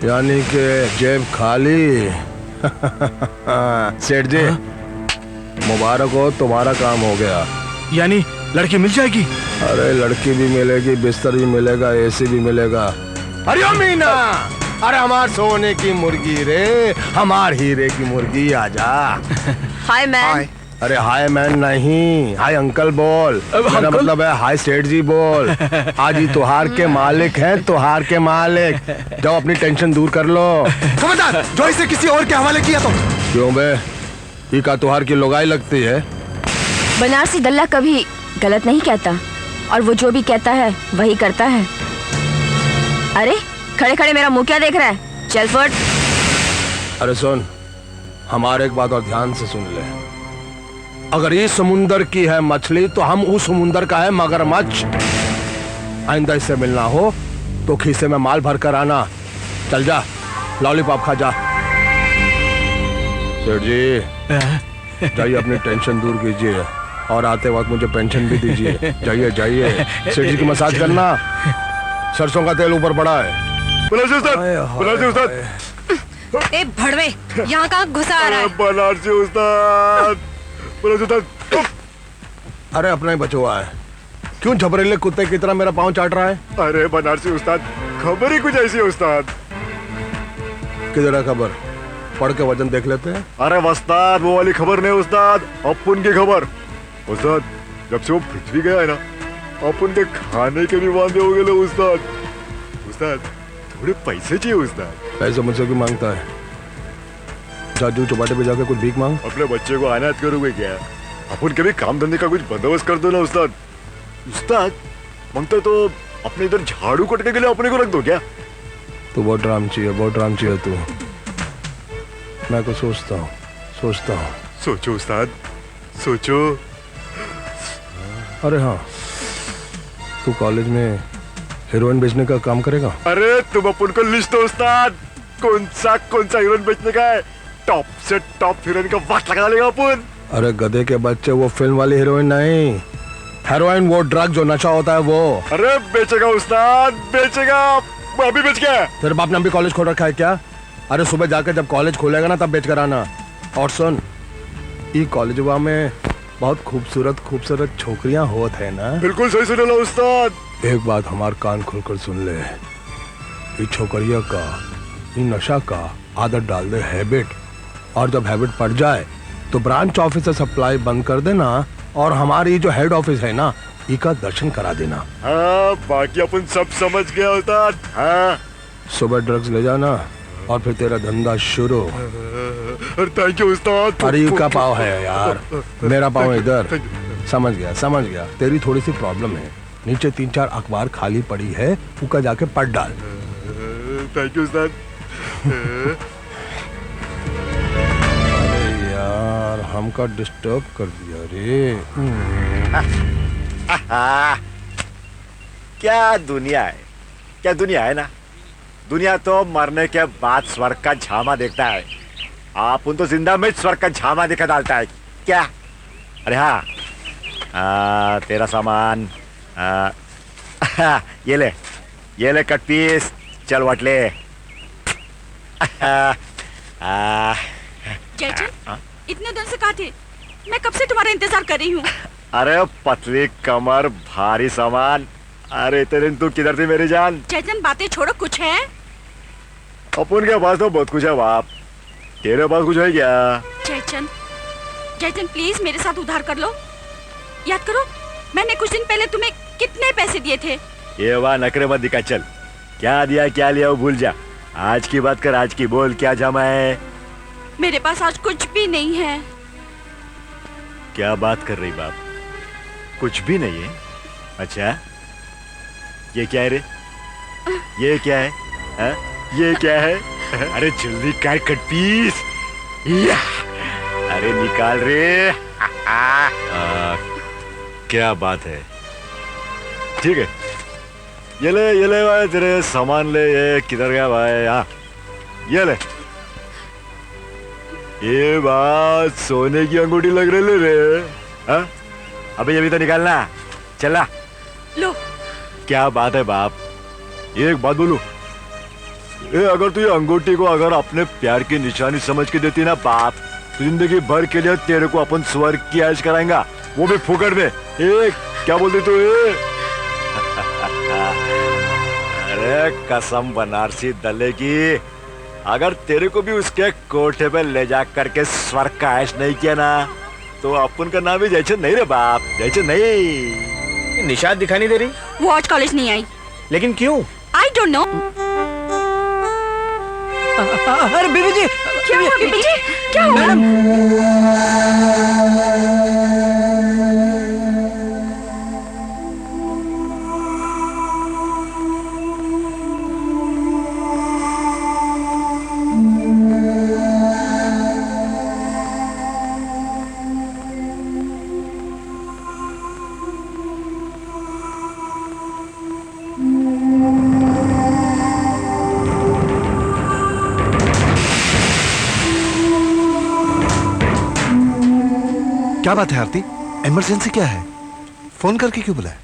यानी कि जेब खाली। सेठ जी, मुबारक हो, तुम्हारा काम हो गया। यानी लड़की मिल जाएगी? अरे लड़की भी मिलेगी, बिस्तर भी मिलेगा, एसी भी मिलेगा। अरे ओ मीना, अरे हमार सोने की मुर्गी रे, हमार हीरे की मुर्गी, आजा। हाय मैन। अरे हाय मैन नहीं, हाय अंकल बोल। मेरा मतलब है हाय सेठ जी बोल। आज ही तुहार के मालिक हैं, तुहार के मालिक। जाओ अपनी टेंशन दूर कर लो। खबरदार, जो इसे किसी और के हवाले किया तो। क्यों बे, ये का तुहार की लुगाई लगती है? बनारसी दल्ला कभी गलत नहीं कहता, और वो जो भी कहता है वही करता है। अरे खड़े खड़े मेरा मुंह क्या देख रहा है? चल फट। अरे सुन, हमारे एक बात और ध्यान से सुन ले। अगर ये समुंदर की है मछली, तो हम उस समुंदर का है मगरमच्छ। आइंदा इससे मिलना हो तो खीसे में माल भर कर आना। चल जा, लॉलीपॉप खा जा। सेठ जी, जाइए अपनी टेंशन दूर कीजिए और आते वक्त मुझे पेंशन भी दीजिए। जाइए जाइए, सेठ जी की मसाज करना। सरसों का तेल ऊपर पड़ा है। बनारसी उस्ताद, ए भड़वे, यहाँ कहाँ घुसा आ रहा है? बनारसी उस्ताद, बनारसी उस्ताद। अरे अपना ही बचवा है, क्यों झबरेले कुत्ते की तरह मेरा पाँव चाट रहा है? अरे बनारसी उस्ताद, खबर ही कुछ ऐसी है उस्ताद। किधर है खबर? पढ़ के वजन देख लेते हैं। अरे उस्ताद, वो वाली खबर नहीं उस्ताद, अपुन की खबर। उस्ताद जब से वो पृथ्वी गया है ना अपन के खाने के भी वादे हो गए उस्ताद। उस्ताद थोड़े पैसे चाहिए उस्ताद। पैसे मुझसे क्यों मांगता है? जादू चौपाटे पे जाकर कुछ भीख मांग। अपने बच्चे को अनाथ करोगे क्या? अपन कभी काम धंधे का कुछ बंदोबस्त कर दो ना उस्ताद। उस्ताद मांगते तो अपने इधर झाड़ू कटने के लिए अपने को रख दो क्या? तू बहुत रामची है तू। मैं कुछ सोचता हूँ। सोचो उस्ताद सोचो। अरे हाँ, तू कॉलेज में हीरोइन बेचने का काम करेगा? अरे तुम अपन को लिस्ट दो उस्ताद, कौन सा हीरोइन बेचने का है। टॉप से टॉप हीरोइन का वक्त लगा लेगा अपन। अरे गधे के बच्चे, वो फिल्म वाली हीरोइन नहीं, हेरोइन, वो ड्रग जो नशा होता है वो। अरे बेचेगा उस्ताद बेचेगा, अभी बेच गया। तेरे बाप ने अभी कॉलेज खोल रखा है क्या? अरे सुबह जाकर जब कॉलेज खोलेगा ना तब बेच कर आना। और सुन, ये कॉलेजवा में बहुत खूबसूरत छोकरियां होत है ना? बिल्कुल सही सुन लो उस्ताद। एक बात हमार कान खोलकर सुन ले, ये छोकरिया का, ये नशा का आदत डाल दे, हैबिट। और जब हैबिट पड़ जाए तो ब्रांच ऑफिस से सप्लाई बंद कर देना और हमारी जो हेड ऑफिस है ना, इसका दर्शन करा देना। हाँ, बाकी अपन सब समझ गया उस्ताद। हाँ। सुबह ड्रग्स ले जाना और फिर तेरा धंधा शुरू। थैंक यू उस्ताद। अरे का पाव है यार, मेरा पाव इधर। समझ गया। तेरी थोड़ी सी प्रॉब्लम है, नीचे 3-4 अखबार खाली पड़ी है, उका जाके पढ़ डाल। थैंक यू उस्ताद। अरे यार, हमका डिस्टर्ब कर दिया रे। क्या दुनिया है ना। दुनिया तो मरने के बाद स्वर्ग का झामा देखता है, आप उन तो जिंदा में स्वर्ग का झामा दिखा डालता है क्या? अरे हाँ, तेरा सामान ये ले कट पीस, चल वट ले। जयचंद, इतने दिन से कहाँ थे? मैं कब से तुम्हारा इंतजार कर रही हूँ। अरे पतली कमर भारी सामान। अरे इतने दिन तू किधर थी मेरी जान? जयचंद बातें छोड़ो, कुछ है? अपन के पास तो बहुत कुछ है बाप, तेरे पास कुछ है क्या? जयचंद प्लीज मेरे साथ उधार कर लो। याद करो, मैंने कुछ दिन पहले तुम्हें कितने पैसे दिए थे। ये वाह नखरे मत दिखा, चल क्या दिया क्या लिया वो भूल जा। आज की बात कर, आज की बोल, क्या जमा है? मेरे पास आज कुछ भी नहीं है। क्या बात कर रही बाप, कुछ भी नहीं है? अच्छा ये क्या है रे? ये क्या है? हा? ये क्या है? अरे जल्दी कर कट पीस। अरे निकाल रे। क्या बात है। ठीक है, ये ले भाई, तेरे सामान ले। ये किधर गया भाई? हाँ ये ले। ये बात सोने की अंगूठी लग रही रे। हाँ अबे ये भी तो निकालना। चला लो। क्या बात है बाप, एक बात बोलूं, अगर तू ये अंगूठी को अगर अपने प्यार की निशानी समझ के देती ना बाप, तो जिंदगी भर के लिए तेरे को अपन स्वर्ग की ऐश कराएंगा, वो भी फुकट में। क्या बोलती तू? अरे कसम बनारसी दले की, अगर तेरे को भी उसके कोठे पे ले जा करके स्वर्ग का ऐश नहीं किया ना, तो अपन का नाम ही जयचंद नहीं रे बाप, जयचंद नहीं। निशाद दिखाई नहीं दे रही? वो आज कॉलेज नहीं आई। लेकिन क्यों? I don't know. अरे बीबी जी, क्या हुआ बीबी जी? क्या हुआ? क्या बात है आरती, इमरजेंसी क्या है? फोन करके क्यों बुलाया?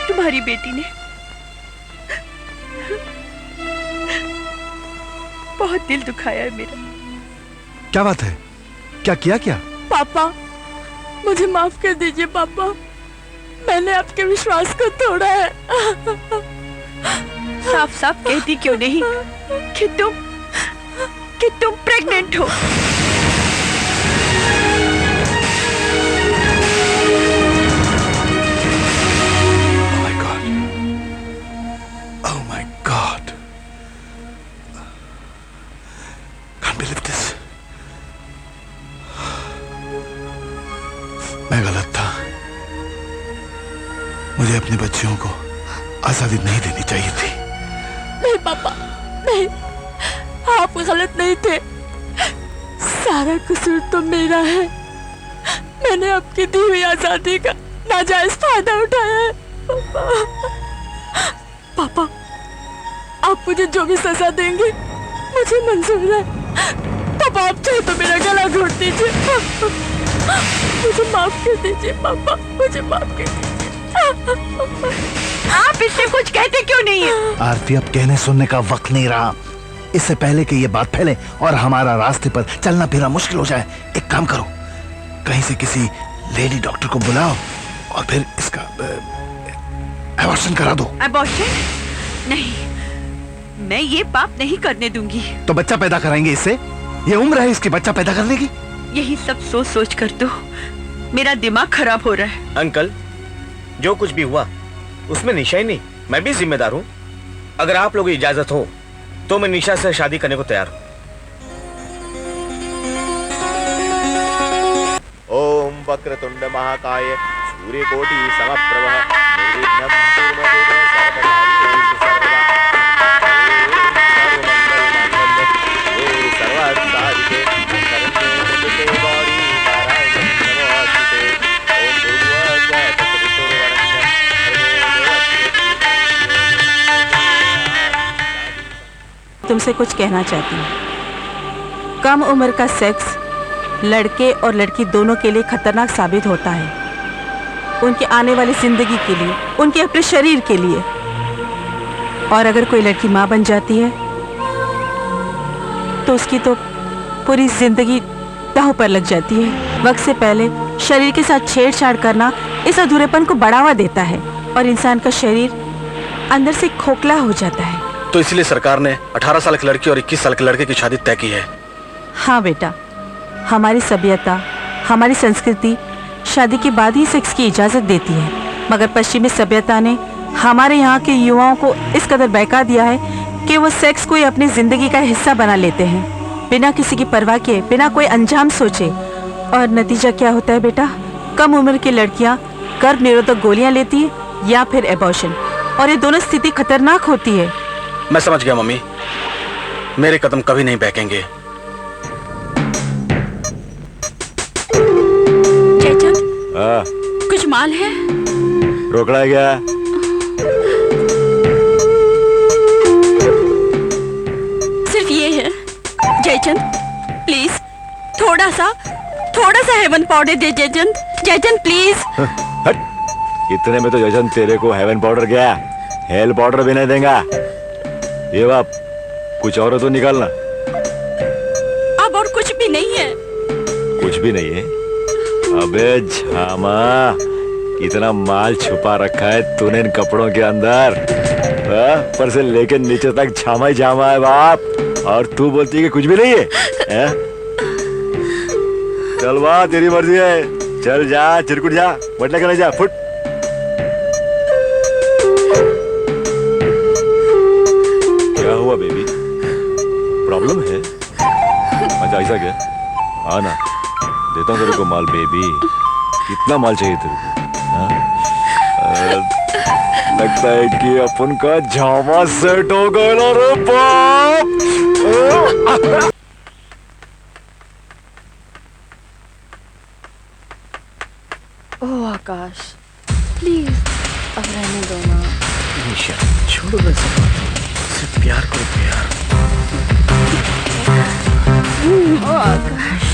तुम्हारी बेटी ने बहुत दिल दुखाया है मेरा। क्या बात है? क्या किया क्या? पापा, मुझे माफ कर दीजिए पापा, मैंने आपके विश्वास को तोड़ा है। साफ साफ कहती क्यों नहीं कि तुम प्रेग्नेंट हो? मैं गलत था। मुझे अपने बच्चियों को आजादी नहीं देनी चाहिए थी। नहीं पापा, नहीं, आप गलत नहीं थे। सारा कसूर तो मेरा है। मैंने आपकी दी हुई आजादी का नाजायज फायदा उठाया है। पापा, आप मुझे जो भी सजा देंगे मुझे मंजूर है। पापा, आप चाहे तो मेरा गला घोट दीजिए। मुझे माफ कर दीजिए पापा, मुझे माफ कर दीजिए। आप इससे कुछ कहते क्यों नहीं है? आरती, अब कहने सुनने का वक्त नहीं रहा। इससे पहले कि ये बात फैले और हमारा रास्ते पर चलना फिरना मुश्किल हो जाए, एक काम करो, कहीं से किसी लेडी डॉक्टर को बुलाओ और फिर इसका अबॉर्शन करा दो। अबॉर्शन? नहीं, मैं ये पाप नहीं करने दूंगी। तो बच्चा पैदा कराएंगे इससे? ये उम्र है इसकी बच्चा पैदा करने की? यही सब सोच सोच कर तो मेरा दिमाग खराब हो रहा है। अंकल, जो कुछ भी हुआ उसमें निशा ही नहीं, मैं भी जिम्मेदार हूँ। अगर आप लोगों की इजाजत हो तो मैं निशा से शादी करने को तैयार हूँ। ओम वक्रतुंड महाकाय सूर्यकोटि समप्रभ निर्विघ्नं कुरु मे देव सर्वकार्येषु सर्वदा। ओम सर्वमंगलमांगल्ये सर्वार्थसाधिके शरण्ये त्र्यंबके गौरी नारायणी नमोस्तुते। ओम भूर्भुवस्सुवः तत्सवितुर्वरेण्यं भर्गो देवस्य। तुमसे कुछ कहना चाहती हूँ। कम उम्र का सेक्स लड़के और लड़की दोनों के लिए खतरनाक साबित होता है। उनकी आने वाली जिंदगी के लिए, उनके अपने शरीर के लिए। और अगर कोई लड़की माँ बन जाती है तो उसकी तो पूरी जिंदगी दांव पर लग जाती है। वक्त से पहले शरीर के साथ छेड़छाड़ करना इस अधूरेपन को बढ़ावा देता है और इंसान का शरीर अंदर से खोखला हो जाता है। तो इसलिए सरकार ने 18 साल की लड़की और 21 साल के लड़के की शादी तय की है। हाँ बेटा, हमारी सभ्यता, हमारी संस्कृति शादी के बाद ही सेक्स की इजाजत देती है, मगर पश्चिमी सभ्यता ने हमारे यहाँ के युवाओं को इस कदर बहका दिया है कि वो सेक्स को ही अपनी जिंदगी का हिस्सा बना लेते हैं, बिना किसी की परवाह किए, बिना कोई अंजाम सोचे। और नतीजा क्या होता है बेटा? कम उम्र की लड़कियाँ गर्भ निरोधक गोलियाँ लेती है या फिर एबॉर्शन, और ये दोनों स्थिति खतरनाक होती है। मैं समझ गया मम्मी, मेरे कदम कभी नहीं बहकेंगे। कुछ माल है? रोकड़ा है क्या? सिर्फ ये है। जयचंद, प्लीज थोड़ा सा हेवन पाउडर दे जयचंद। जयचंद प्लीज। हट, इतने में तो जयचंद तेरे को हेवन पाउडर क्या, हेल पाउडर भी नहीं देगा। ये बाप, कुछ और तो निकालना। अब और कुछ भी नहीं है। कुछ भी नहीं है? अबे झामा, इतना माल छुपा रखा है तूने इन कपड़ों के अंदर। ऊपर से लेके नीचे तक झामा ही झामा है बाप, और तू बोलती है कि कुछ भी नहीं है? चल वाह, तेरी मर्जी है, चल जा, चिरकुट जा, बटला करने जा, फुट। क्या हुआ बेबी, प्रॉब्लम है? अच्छा ऐसा क्या? आना, देता हूँ तेरे को माल बेबी। कितना माल चाहिए तेरे को? लगता है कि अपन का झामा सेट हो गया ना रे बाप। ओह आकाश, प्लीज अब रहने दो ना। निशा, छोड़ो ना, सिर्फ प्यार करो, प्यार। ओह आकाश,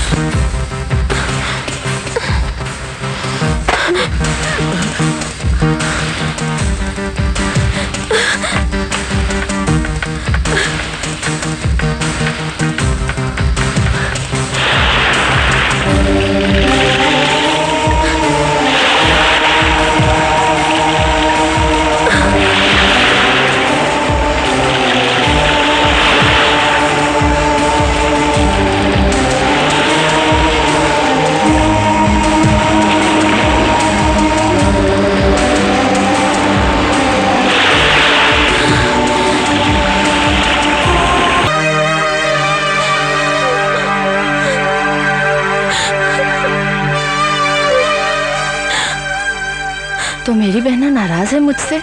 तो मेरी बहना नाराज है मुझसे?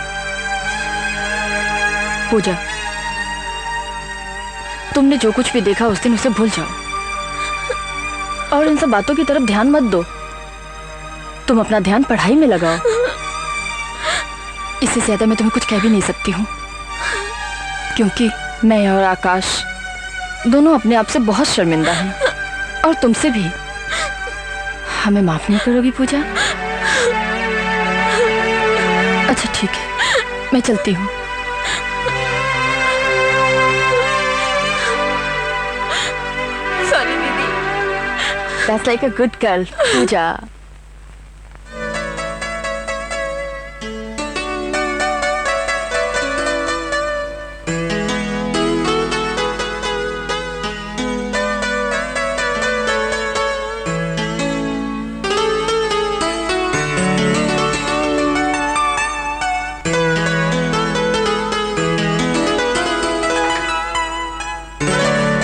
पूजा, तुमने जो कुछ भी देखा उस दिन उसे भूल जाओ और इन सब बातों की तरफ ध्यान मत दो। तुम अपना ध्यान पढ़ाई में लगाओ। इससे ज्यादा मैं तुम्हें कुछ कह भी नहीं सकती हूँ, क्योंकि मैं और आकाश दोनों अपने आप से बहुत शर्मिंदा हैं और तुमसे भी। हमें माफ नहीं करोगी पूजा? अच्छा ठीक है, मैं चलती हूँ। सॉरी दीदी। That's like a good girl, पूजा।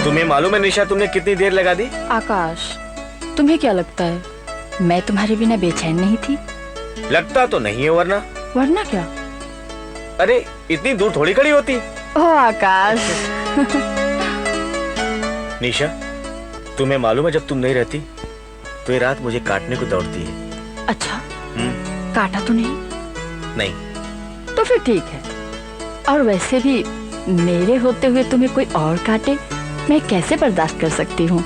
तुम्हें मालूम है निशा, तुमने कितनी देर लगा दी? आकाश, तुम्हें क्या लगता है मैं तुम्हारे बिना बेचैन नहीं थी? लगता तो नहीं है, वरना? वरना क्या? अरे इतनी दूर थोड़ी खड़ी होती। ओ आकाश। निशा, तुम्हें मालूम है जब तुम नहीं रहती तो ये रात मुझे काटने को दौड़ती है। अच्छा, काटा तो नहीं? नहीं। तो फिर ठीक है। और वैसे भी मेरे होते हुए तुम्हें कोई और काटे, मैं कैसे बर्दाश्त कर सकती हूँ?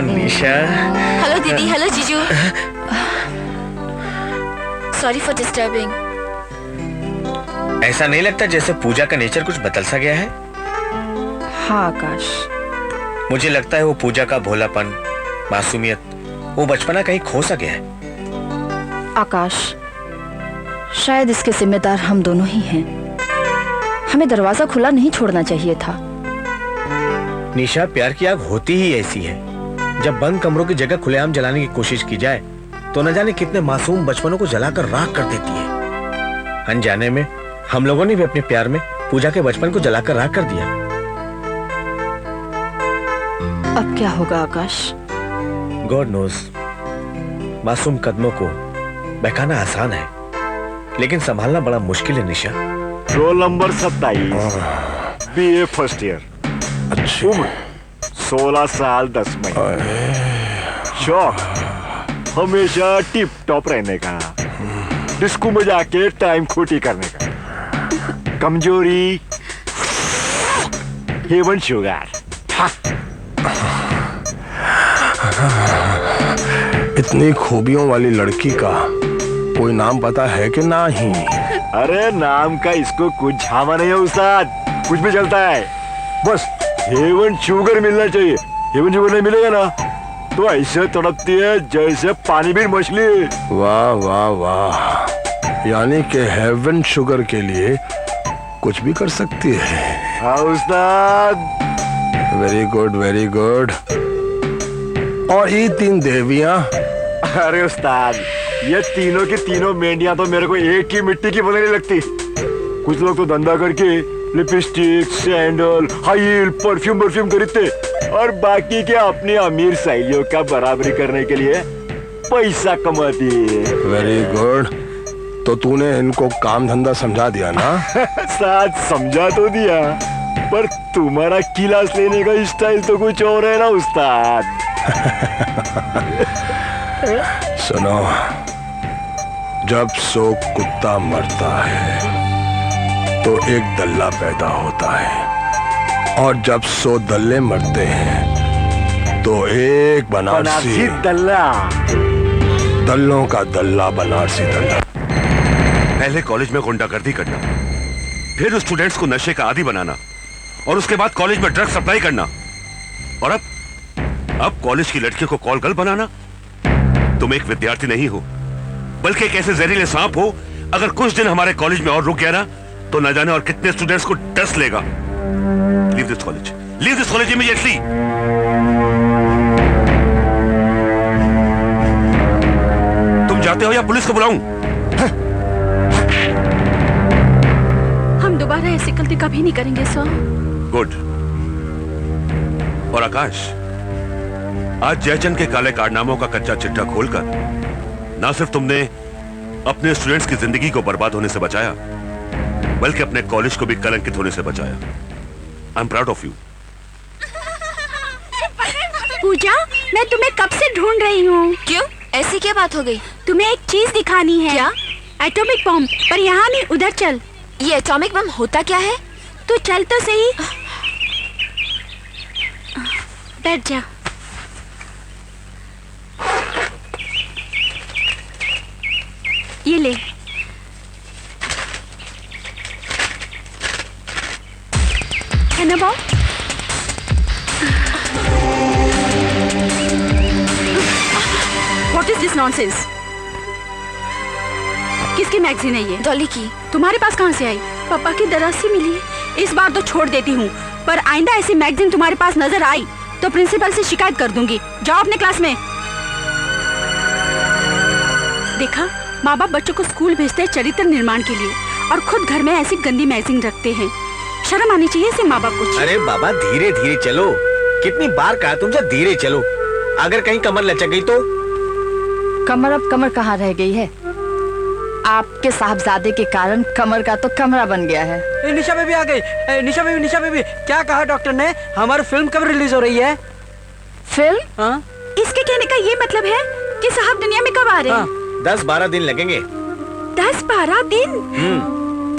निशा। हेलो दीदी। हेलो जीजू। Sorry for disturbing. ऐसा नहीं लगता जैसे पूजा का नेचर कुछ बदल सा गया है? हाँ आकाश, मुझे लगता है वो पूजा का भोलापन, मासूमियत, वो बचपना कहीं खो सा गया है। आकाश, शायद इसके जिम्मेदार हम दोनों ही हैं। हमें दरवाजा खुला नहीं छोड़ना चाहिए था। निशा, प्यार की आग होती ही ऐसी है। जब बंद कमरों की जगह खुलेआम जलाने की कोशिश की जाए तो न जाने कितने मासूम बचपनों को जलाकर राख कर देती है। अनजाने में हम लोगों ने भी अपने प्यार में पूजा के बचपन को जलाकर राख कर दिया। अब क्या होगा आकाश? God knows. मासूम कदमों को बहकाना आसान है, लेकिन संभालना बड़ा मुश्किल है Nisha. Roll number 27, BA first year. उम्र 16 साल 10 महीने। शौक हमेशा टिप टॉप रहने का, डिस्को में जाके टाइम खोटी करने का। कमजोरी हेवन शुगर। इतनी खूबियों वाली लड़की का कोई नाम पता है कि नहीं? अरे नाम का इसको कुछ झामा नहीं है उस्ताद, कुछ भी चलता है, बस हेवन शुगर मिलना चाहिए। हेवन शुगर नहीं मिलेगा ना तो ऐसे तड़पती है जैसे पानी भी मछली। वाह वाह वाह, यानी कि हेवन शुगर के लिए कुछ भी कर सकती है। हाँ उस्ताद। Very good very good. और ये 3 देवियां? अरे उस्ताद, ये तीनों की तीनों मेंढियां तो मेरे को एक ही मिट्टी की बनने लगती। कुछ लोग तो धंधा करके lipstick, sandal, high heel, perfume खरीदते और बाकी के अपनी अमीर सहेलियों का बराबरी करने के लिए पैसा कमाती है। Very good. तो तूने इनको काम धंधा समझा दिया ना? साथ समझा तो दिया, पर तुम्हारा क्लास लेने का स्टाइल तो कुछ और है ना उस्ताद। सुनो, जब सो कुत्ता मरता है तो एक दल्ला पैदा होता है, और जब सो दल्ले मरते हैं तो एक बनारसी दल्ला, दल्लों का दल्ला बनारसी दल्ला। पहले कॉलेज में गुंडागर्दी करना, फिर स्टूडेंट्स को नशे का आदी बनाना, और उसके बाद कॉलेज में ड्रग सप्लाई करना, और अब कॉलेज की लड़कियों को कॉल गर्ल बनाना। तुम एक विद्यार्थी नहीं हो, बल्कि एक ऐसे जहरीले सांप हो। अगर कुछ दिन हमारे कॉलेज में और रुक गया ना, तो न जाने और कितने स्टूडेंट्स को डस लेगा। Leave this college immediately. तुम जाते हो या पुलिस को बुलाऊं? हम दोबारा ऐसी गलती कभी नहीं करेंगे सर। गुड। और आकाश, आज जयचंद के काले कारनामों का कच्चा चिट्ठा खोलकर ना सिर्फ तुमने अपने स्टूडेंट्स की जिंदगी को बर्बाद होने से बचाया, बल्कि अपने कॉलेज को भी कलंकित होने से बचाया। I am proud of you. Pooja, मैं तुम्हें कब से ढूंढ रही हूँ। क्यों? ऐसी क्या बात हो गई? तुम्हें एक चीज दिखानी है। क्या? Atomic bomb. पर यहाँ नहीं, उधर चल। ये एटॉमिक बम होता क्या है? तू चल तो सही। बैठ जा। ये ले। है ना Bob? What is this nonsense? किसकी मैगजीन है ये? डॉली की। तुम्हारे पास कहाँ से आई? पापा की दराज से मिली है। इस बार तो छोड़ देती हूँ, पर आइंदा ऐसी मैगजीन तुम्हारे पास नजर आई तो प्रिंसिपल से शिकायत कर दूंगी। जाओ अपने क्लास में। देखा, माँ बाप बच्चों को स्कूल भेजते हैं चरित्र निर्माण के लिए, और खुद घर में ऐसी गंदी मैगजीन रखते हैं। शर्म आनी चाहिए इसे माँ बाप को। अरे बाबा, धीरे धीरे चलो। कितनी बार कहा तुमसे धीरे चलो। अगर कहीं कमर लचक गई तो? कमर अब कमर कहाँ रह गई है? आपके साहबजादे के कारण कमर का तो कमरा बन गया है। निशा बेबी आ गई। निशा बेबी, क्या कहा डॉक्टर ने? हमारी फिल्म कब रिलीज हो रही है? फिल्म? हाँ? इसके कहने का ये मतलब है कि साहब दुनिया में कब आ रहे हैं? 10-12 दिन लगेंगे। 10-12 दिन?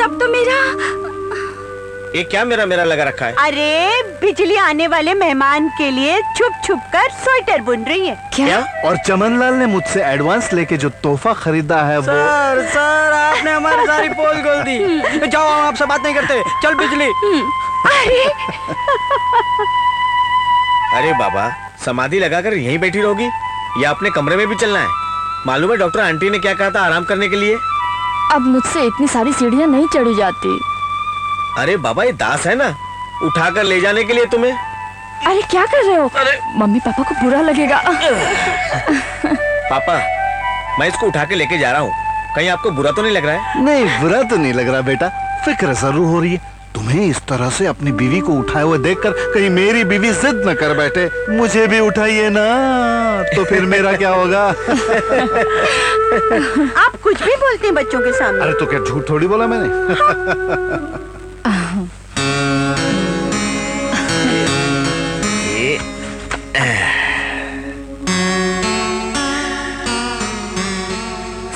तब तो मेरा ये क्या मेरा लगा रखा है? अरे, बिजली आने वाले मेहमान के लिए छुप छुप कर स्वेटर बुन रही है। क्या? और चमनलाल ने मुझसे एडवांस लेके जो तोहफा खरीदा है वो। सर आपने हमारी सारी पोल खोल दी। जाओ, हम आपसे बात नहीं करते। चल बिजली। अरे बाबा, समाधि लगाकर यहीं बैठी रहोगी या अपने कमरे में भी चलना है? मालूम है डॉक्टर आंटी ने क्या कहा था आराम करने के लिए? अब मुझसे इतनी सारी सीढ़ियाँ नहीं चढ़ी जाती। अरे बाबा, ये दास है ना, उठाकर ले जाने के लिए तुम्हें। अरे क्या कर रहे हो? मम्मी पापा को बुरा लगेगा। पापा, मैं इसको उठा के लेके जा रहा हूँ, कहीं आपको बुरा तो नहीं लग रहा है? नहीं, बुरा तो नहीं लग रहा बेटा। फिक्र जरूर हो रही है। तुम्हें इस तरह से अपनी बीवी को उठाए हुए देखकर कहीं मेरी बीवी जिद न कर बैठे, मुझे भी उठाइए ना, तो फिर मेरा क्या होगा? आप कुछ भी बोलते हैं बच्चों के सामने। अरे तो क्या झूठ थोड़ी बोला मैंने।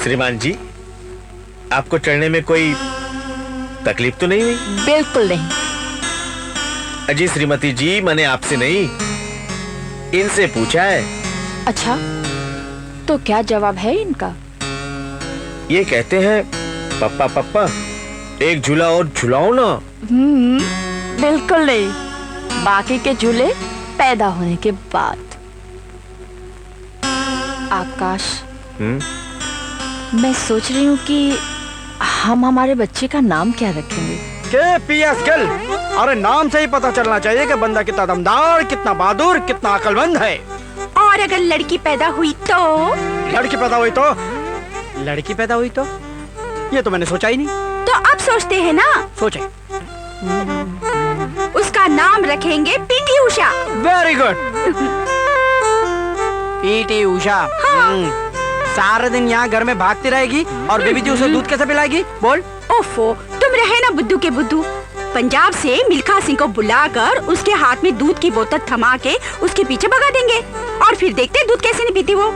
श्रीमान जी, आपको चढ़ने में कोई तकलीफ तो नहीं हुई? बिल्कुल नहीं। अजी श्रीमती जी, मैंने आपसे नहीं, इनसे पूछा है। अच्छा, तो क्या जवाब है इनका? ये कहते हैं पप्पा पप्पा एक झूला और झुलाओ ना। बिल्कुल नहीं। बाकी के झूले पैदा होने के बाद। आकाश, मैं सोच रही हूँ कि हम हमारे बच्चे का नाम क्या रखेंगे? अरे नाम से ही पता चलना चाहिए कि बंदा कितना दमदार, कितना बहादुर, कितना अकलमंद है। और अगर लड़की पैदा हुई तो? लड़की पैदा हुई तो लड़की पैदा हुई तो? ये तो मैंने सोचा ही नहीं। तो अब सोचते हैं ना। सोचे। उसका नाम रखेंगे PT Usha. Very good. PT Usha. सारा दिन यहाँ घर में भागती रहेगी और बेबी जी उसे दूध कैसे पिलाएगी? बोल। ओफो, तुम रहे ना बुद्धू के बुद्धू। पंजाब से मिल्खा सिंह को बुलाकर उसके हाथ में दूध की बोतल थमा के उसके पीछे भगा देंगे और फिर देखते दूध कैसे नहीं पीती वो।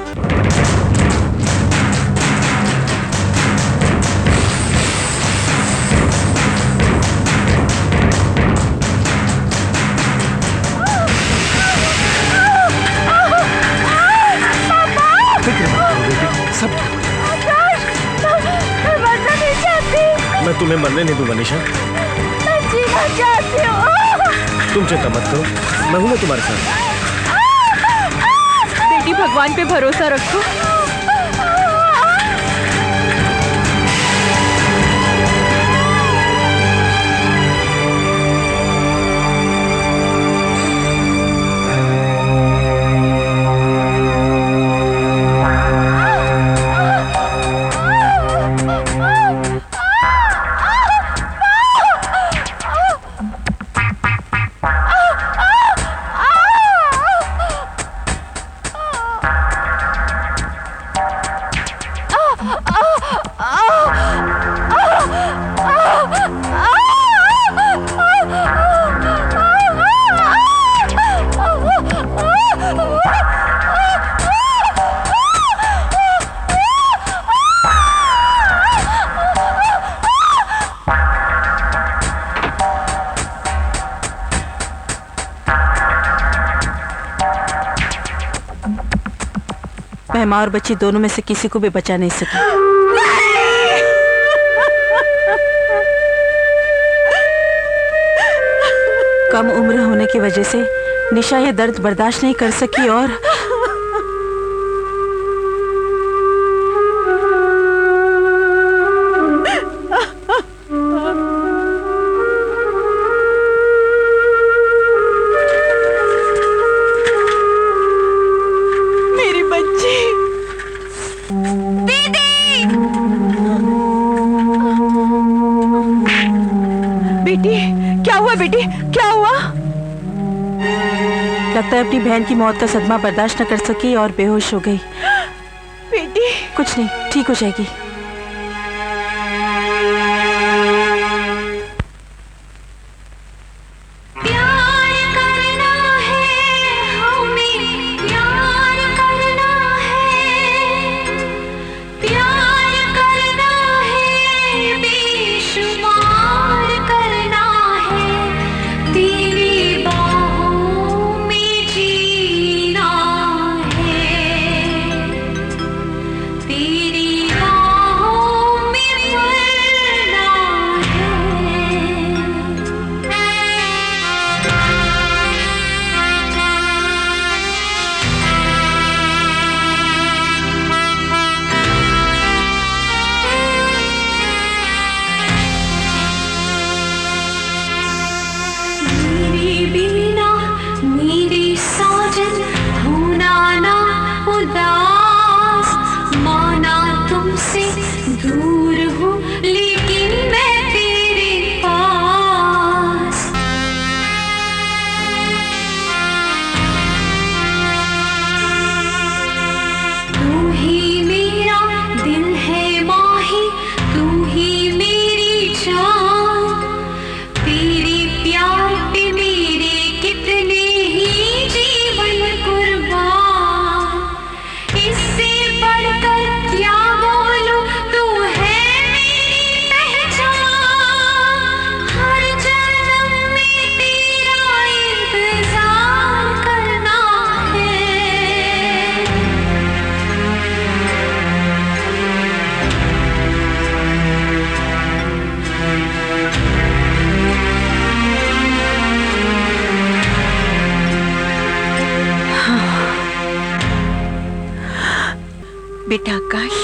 सब मैं तुम्हें मरने नहीं दूंगा निशा। तुम चिंता मत करो, मैं हूं ना तुम्हारे साथ। बेटी भगवान पे भरोसा रखो। मैं माँ और बच्ची दोनों में से किसी को भी बचा नहीं सकी। कम उम्र होने की वजह से निशा ये दर्द बर्दाश्त नहीं कर सकी और लगता है अपनी बहन की मौत का सदमा बर्दाश्त न कर सकी और बेहोश हो गई। बेटी कुछ नहीं, ठीक हो जाएगी। बेटा आकाश,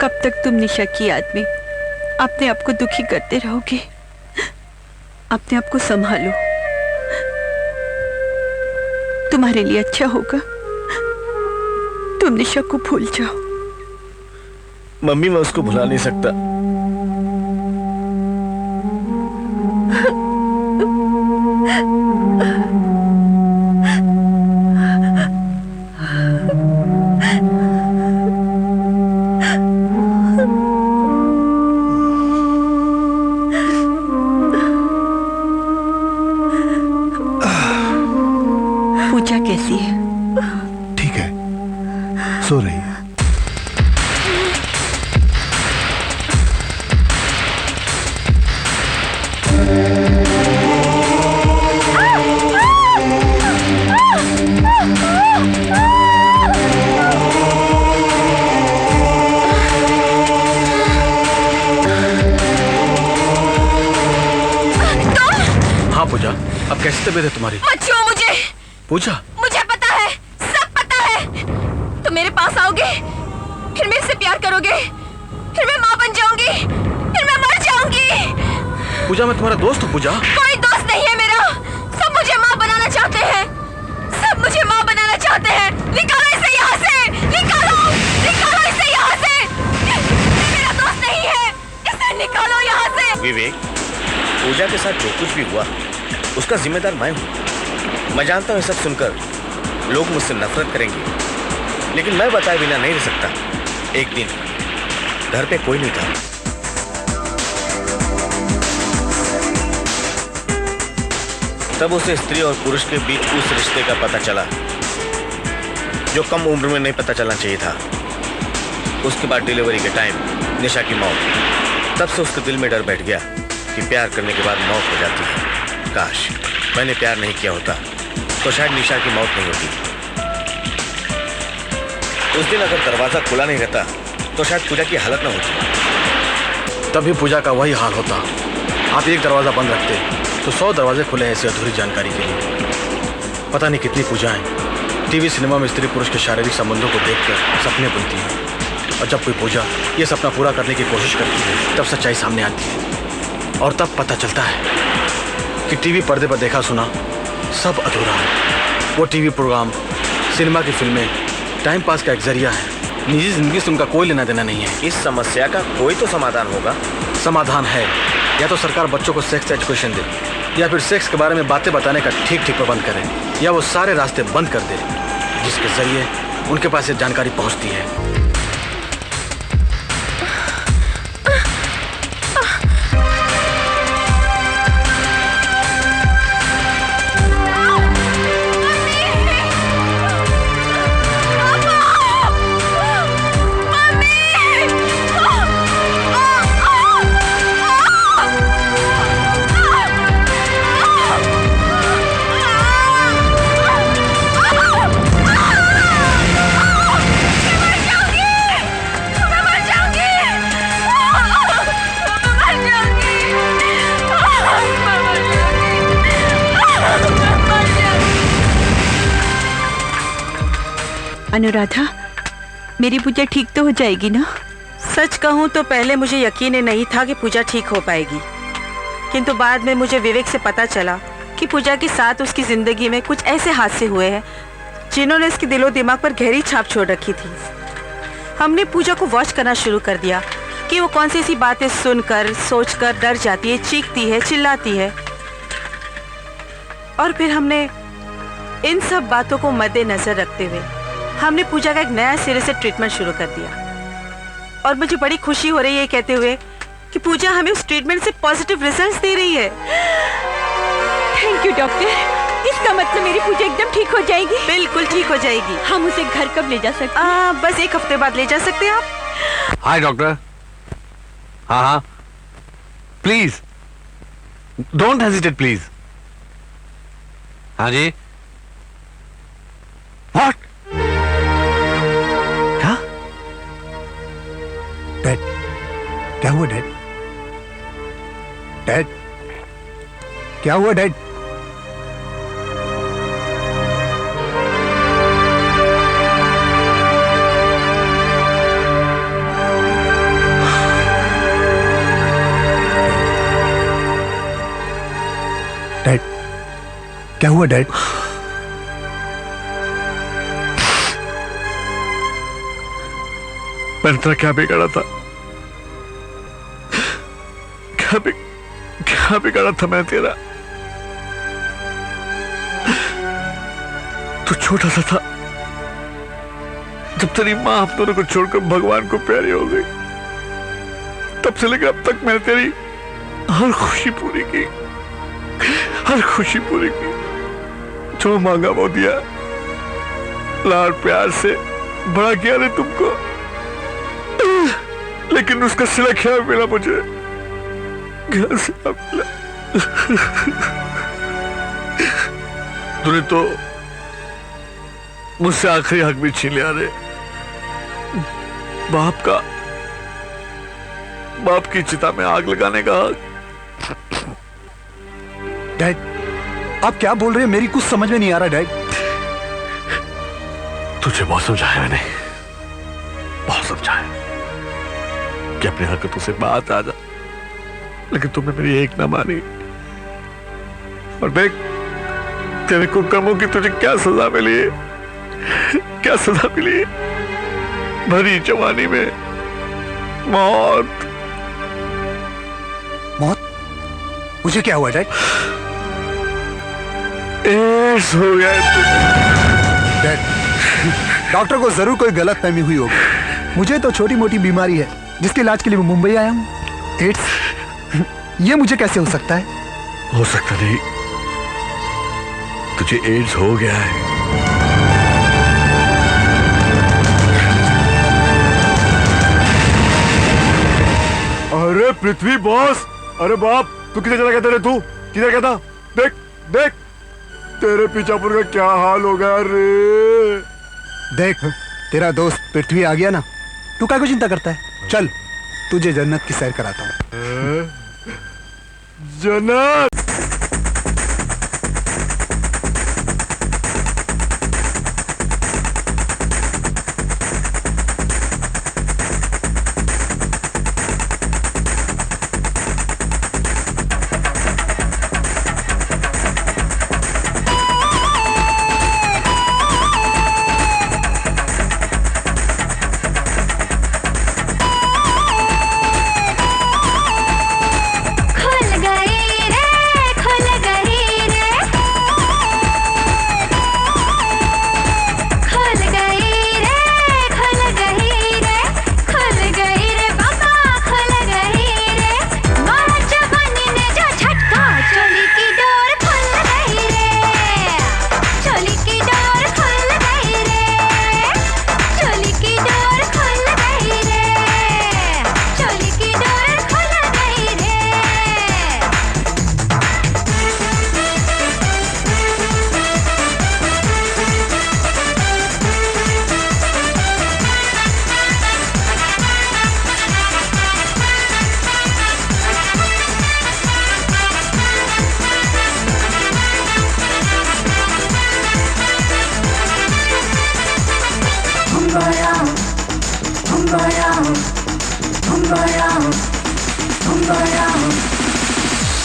कब तक तुम निशा की याद में अपने आप को दुखी करते रहोगे? अपने आप को संभालो, तुम्हारे लिए अच्छा होगा तुम निशा को भूल जाओ। मम्मी, मैं उसको भुला नहीं सकता। पूजा कैसी है? ठीक है, सो रही है। हाँ पूजा, अब कैसी तबीयत है तुम्हारी? मत छुओ मुझे। पूजा, मुझे पता है, सब पता है। तुम मेरे पास आओगे, फिर मेरे से प्यार करोगे, फिर मैं माँ बन जाऊंगी, फिर मैं मर जाऊंगी। पूजा मैं तुम्हारा दोस्त हूँ पूजा। कोई दोस्त नहीं है मेरा। सब मुझे माँ बनाना चाहते हैं, सब मुझे माँ बनाना चाहते हैं। निकालो इसे यहाँ से, निकालो, निकालो इसे यहाँ से। ये मेरा दोस्त नहीं है, इसे निकालो यहाँ से। विवेक, पूजा के साथ जो कुछ भी हुआ उसका जिम्मेदार मैं हूँ। मैं जानता हूँ सब सुनकर लोग मुझसे नफरत करेंगे, लेकिन मैं बताए बिना नहीं रह सकता। एक दिन घर पे कोई नहीं था, तब उसे स्त्री और पुरुष के बीच उस रिश्ते का पता चला जो कम उम्र में नहीं पता चलना चाहिए था। उसके बाद डिलीवरी के टाइम निशा की मौत। तब से उसके दिल में डर बैठ गया कि प्यार करने के बाद मौत हो जाती है। काश मैंने प्यार नहीं किया होता तो शायद निशा की मौत नहीं होती। उस दिन अगर दरवाजा खुला नहीं रहता तो शायद पूजा की हालत ना होती। तभी पूजा का वही हाल होता। आप एक दरवाजा बंद रखते तो 100 दरवाजे खुले ऐसी अधूरी जानकारी के लिए। पता नहीं कितनी पूजाएं टीवी सिनेमा में स्त्री पुरुष के शारीरिक संबंधों को देखकर सपने बुनती हैं, और जब कोई पूजा ये सपना पूरा करने की कोशिश करती है तब सच्चाई सामने आती है, और तब पता चलता है कि टीवी पर्दे पर देखा सुना सब अधूरा है। वो टीवी प्रोग्राम, सिनेमा की फिल्में टाइम पास का एक जरिया है, निजी जिंदगी से उनका कोई लेना देना नहीं है। इस समस्या का कोई तो समाधान होगा। समाधान है, या तो सरकार बच्चों को सेक्स एजुकेशन दे, या फिर सेक्स के बारे में बातें बताने का ठीक ठीक प्रबंध करे, या वो सारे रास्ते बंद कर दे जिसके जरिए उनके पास ये जानकारी पहुंचती है। अनुराधा, मेरी पूजा ठीक तो हो जाएगी ना? सच कहूँ तो पहले मुझे यकीन ही नहीं था कि पूजा ठीक हो पाएगी, किंतु बाद में मुझे विवेक से पता चला कि पूजा के साथ उसकी जिंदगी में कुछ ऐसे हादसे हुए हैं जिन्होंने इसके दिलो दिमाग पर गहरी छाप छोड़ रखी थी। हमने पूजा को वॉच करना शुरू कर दिया कि वो कौन सी ऐसी बातें सुनकर सोचकर डर जाती है, चीखती है, चिल्लाती है, और फिर हमने इन सब बातों को मद्देनजर रखते हुए हमने पूजा का एक नया सिरे से ट्रीटमेंट शुरू कर दिया। और मुझे बड़ी खुशी हो रही है कहते हुए कि पूजा हमें उस ट्रीटमेंट से पॉजिटिव रिजल्ट्स दे रही है। Thank you doctor. इसका मतलब मेरी पूजा एकदम ठीक हो जाएगी? बिल्कुल ठीक हो जाएगी। हम उसे घर कब ले जा सकते हैं? बस 1 हफ्ते बाद ले जा सकते हैं आप। हाय डॉक्टर। हाँ हाँ प्लीज डोंट हेजिटेट प्लीज। हाँ जी। व्हाट? क्या? डैड, क्या हुआ डैड? डैड, क्या हुआ डैड? डैड, क्या हुआ डैड? मैंने तेरा क्या बिगाड़ा था? क्या बिगाड़ा था मैं तेरा? तू छोटा सा था जब तेरी माँ हम दोनों को छोड़कर भगवान को प्यारी हो गई। तब से लेकर अब तक मैंने तेरी हर खुशी पूरी की, हर खुशी पूरी की। जो मांगा वो दिया, लाड प्यार से बड़ा किया ने तुमको, लेकिन उसका सिला क्या मिला मुझे? क्या सिला मिला? तूने तो मुझसे आखिरी हक भी छीन लिया रे। बाप की चिता में आग लगाने का हक। डैड, आप क्या बोल रहे हैं? मेरी कुछ समझ में नहीं आ रहा डैड। तुझे बहुत समझाया मैंने, बहुत समझाया कि अपनी हरकतों से बात आ जा, लेकिन तुमने मेरी एक ना मानी। और देख तेरे कुकर्मों की तुझे क्या सजा मिली है, क्या सजा मिली? भरी जवानी में मौत। मौत? मुझे क्या हुआ डैड? एड्स हो गया डैड, डॉक्टर को जरूर कोई गलतफहमी हुई होगी। मुझे तो छोटी मोटी बीमारी है जिसके इलाज के लिए मैं मुंबई आया हूँ। एड्स? ये मुझे कैसे हो सकता है? हो सकता नहीं, तुझे एड्स हो गया है। अरे पृथ्वी बॉस, अरे बाप, तू किधर चला गया? तेरे तू किधर गया था? देख देख तेरे पीछापुर का क्या हाल हो गया रे। देख तेरा दोस्त पृथ्वी आ गया ना, तू क्या को चिंता करता है? चल तुझे जन्नत की सैर कराता हूँ। जन्नत?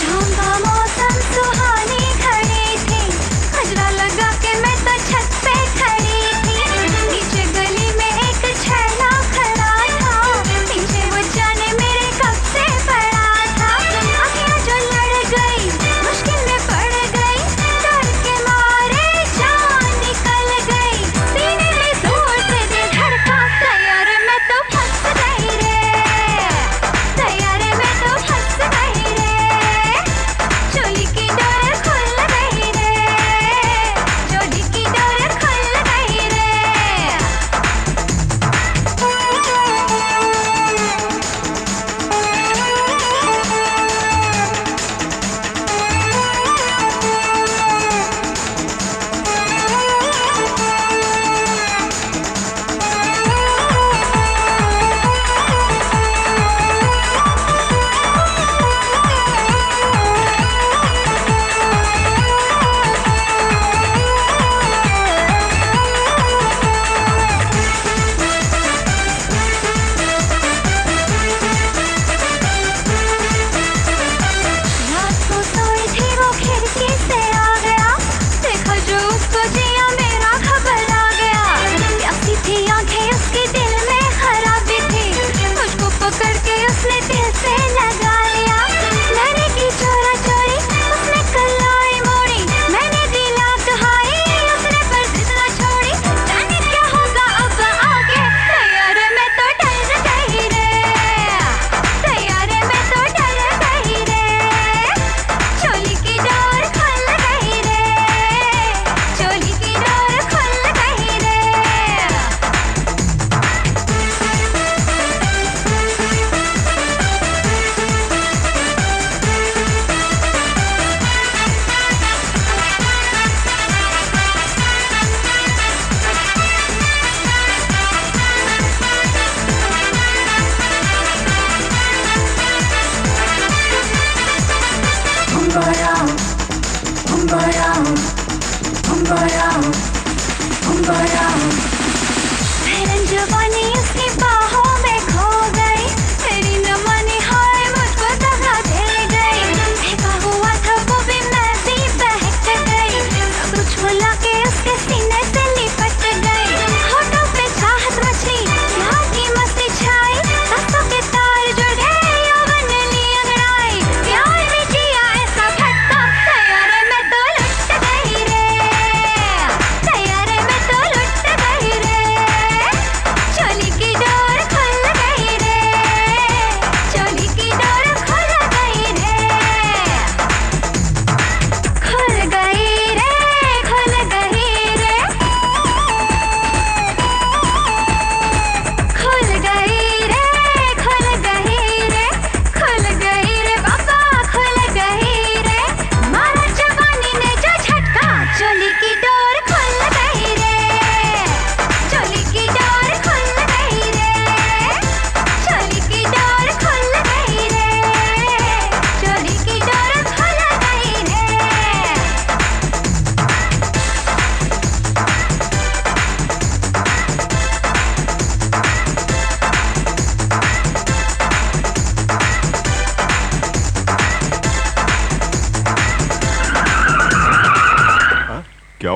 शाम का मौसम सुहानी खड़ी थी, गजरा लगा के मैं तो छत पे खड़ी थी। नीचे गली में एक छैला खड़ा था, पीछे वो जाने मेरे कब से पड़ा था। आँखें जो लड़ गई, मुश्किल में पड़ गई, डर के मारे जान निकल गई। सीने में जोर से दिल धड़का, तैयार मैं तो फंस गई रे, तैयार मैं तो फंस गई रे। चोली की डोर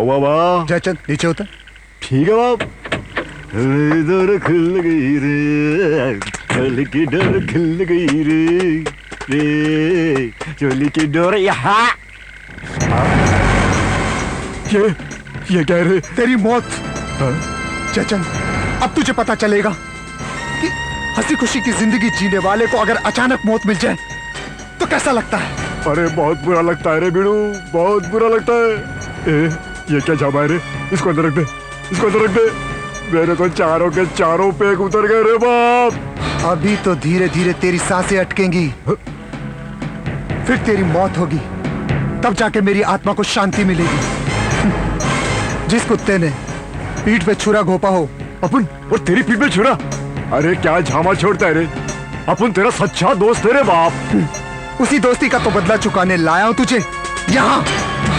हुआ बाप? जयचंद नीचे उतर। ठीक है बाप। डर खिल गई रे, चोली की डोर खिल गई रे, रे चोली की डोर यहाँ। ये क्या रे? तेरी मौत। जयचंद, अब तुझे पता चलेगा कि हंसी खुशी की जिंदगी जीने वाले को अगर अचानक मौत मिल जाए तो कैसा लगता है। अरे बहुत बुरा लगता है रे बीड़ू, बहुत बुरा लगता है। ये क्या जामा है रे? इसको अंदर रख दे, इसको अंदर रख दे। मेरे तो चारों के चारों पेग उतर गए रे बाप। अभी तो धीरे धीरे तेरी सांसें अटकेंगी, फिर तेरी मौत होगी, तब जाके मेरी आत्मा को शांति मिलेगी। जिस कुत्ते ने पीठ पे छुरा घोपा हो। अपन और तेरी पीठ पे छुरा? अरे क्या झामा छोड़ता है रे? अपन तेरा सच्चा दोस्त है रे बाप। उसी दोस्ती का तो बदला चुकाने लाया हूं तुझे यहाँ,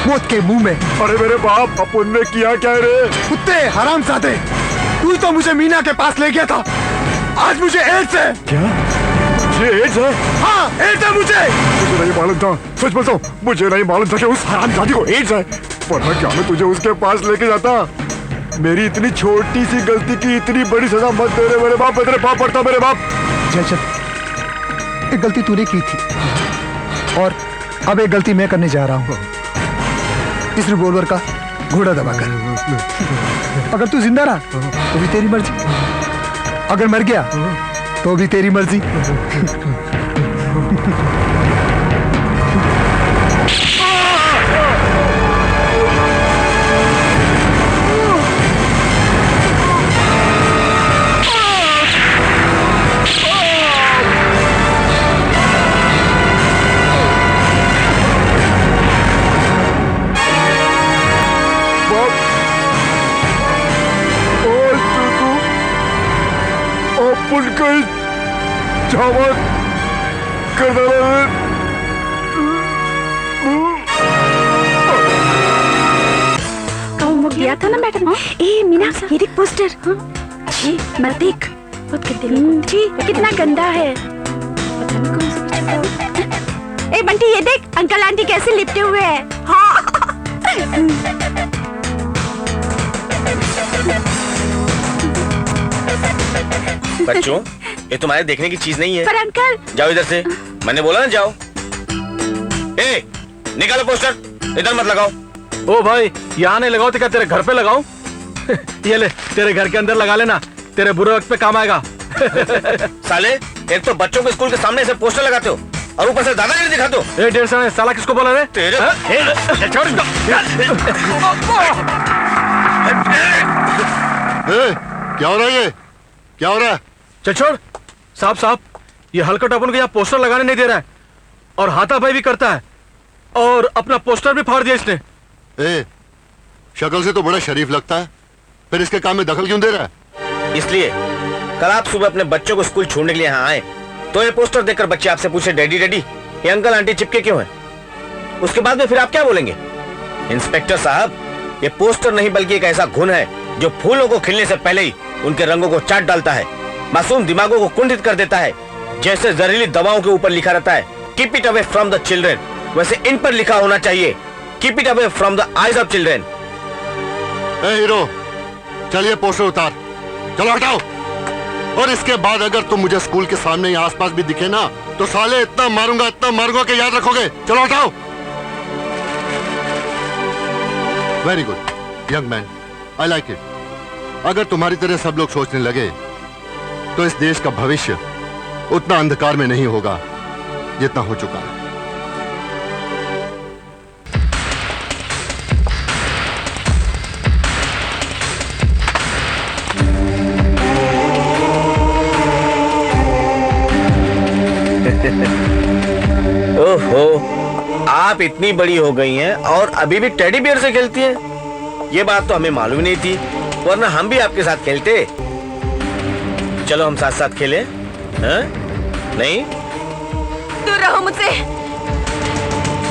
मौत के मुंह में। अरे मेरे बाप, अपन ने किया क्या रे? कुत्ते हरामजादे, तू तो मुझे मीना के पास ले गया था, आज मुझे एड्स है। क्या? मुझे एड्स है? हाँ, एड्स है मुझे नहीं मालूम था, सच बोलता हूँ, मुझे नहीं मालूम था कि उस हरामजादी को एड्स है, वरना क्या मैं तुझे उसके पास लेके जाता। मेरी इतनी छोटी सी गलती की इतनी बड़ी सजा मत दे रहे मेरे बाप, तेरे पाप पड़ता मेरे बाप। जयचंद, एक गलती तूने की थी और अब एक गलती मैं करने जा रहा हूँ। इस रिवॉल्वर का घोड़ा दबाकर। अगर तू जिंदा रहा तो भी तेरी मर्जी, अगर मर गया तो भी तेरी मर्जी। दिया था ना मैडम। ए मीना, ये देख पोस्टर। जी मत देख, जी कितना गंदा है। ए बंटी, ये देख अंकल आंटी कैसे लिपटे हुए हैं। हाँ। बच्चों, ये तुम्हारे देखने की चीज नहीं है। पर अंकल। जाओ इधर से, मैंने बोला ना जाओ। ए, निकालो पोस्टर, इधर मत लगाओ। ओ भाई, यहाँ नहीं लगाओ तो क्या तेरे घर पे लगाऊं? ये ले, तेरे घर के अंदर लगा लेना, तेरे बुरे वक्त पे काम आएगा। साले, एक तो बच्चों के स्कूल के सामने से पोस्टर लगाते हो और ऊपर से दादागिरी दिखाते हो। ए डेढ़ साल साला किसको बोला रे? तेरे छोड़ इसको। क्या हो रहा है? ये क्या हो रहा है? चल छोड़। साहब, ये हलकट अपन को यहाँ पोस्टर लगाने नहीं दे रहा है और हाथापाई भी करता है और अपना पोस्टर भी फाड़ दिया इसने। शक्ल से तो बड़ा शरीफ लगता है, फिर इसके काम में दखल क्यों दे रहा है? इसलिए कल आप सुबह अपने बच्चों को स्कूल छोड़ने के लिए यहाँ आए तो ये पोस्टर देखकर बच्चे आपसे पूछे, डैडी डैडी ये अंकल आंटी चिपके क्यों हैं? उसके बाद में फिर आप क्या बोलेंगे? इंस्पेक्टर साहब, ये पोस्टर नहीं बल्कि एक ऐसा घुन है जो फूलों को खिलने से पहले ही उनके रंगों को चाट डालता है, मासूम दिमागों को कुंठित कर देता है। जैसे जहरीली दवाओं के ऊपर लिखा रहता है keep it away from the children, वैसे इन पर लिखा होना चाहिए keep it away from the eyes of children. Hero, चलिए पोस्टर उतार, चलो हटाओ। और इसके बाद अगर तुम मुझे स्कूल के सामने या आसपास भी दिखे ना तो साले इतना मारूंगा कि याद रखोगे। चलो हटाओ। Very good young man, I like it. अगर तुम्हारी तरह सब लोग सोचने लगे तो इस देश का भविष्य उतना अंधकार में नहीं होगा जितना हो चुका है। ओहो, आप इतनी बड़ी हो गई हैं और अभी भी टेडी बियर से खेलती हैं। ये बात तो हमें मालूम नहीं थी, वरना हम भी आपके साथ खेलते। चलो हम साथ साथ खेलें, हैं? नहीं? दूर रहो मुझसे।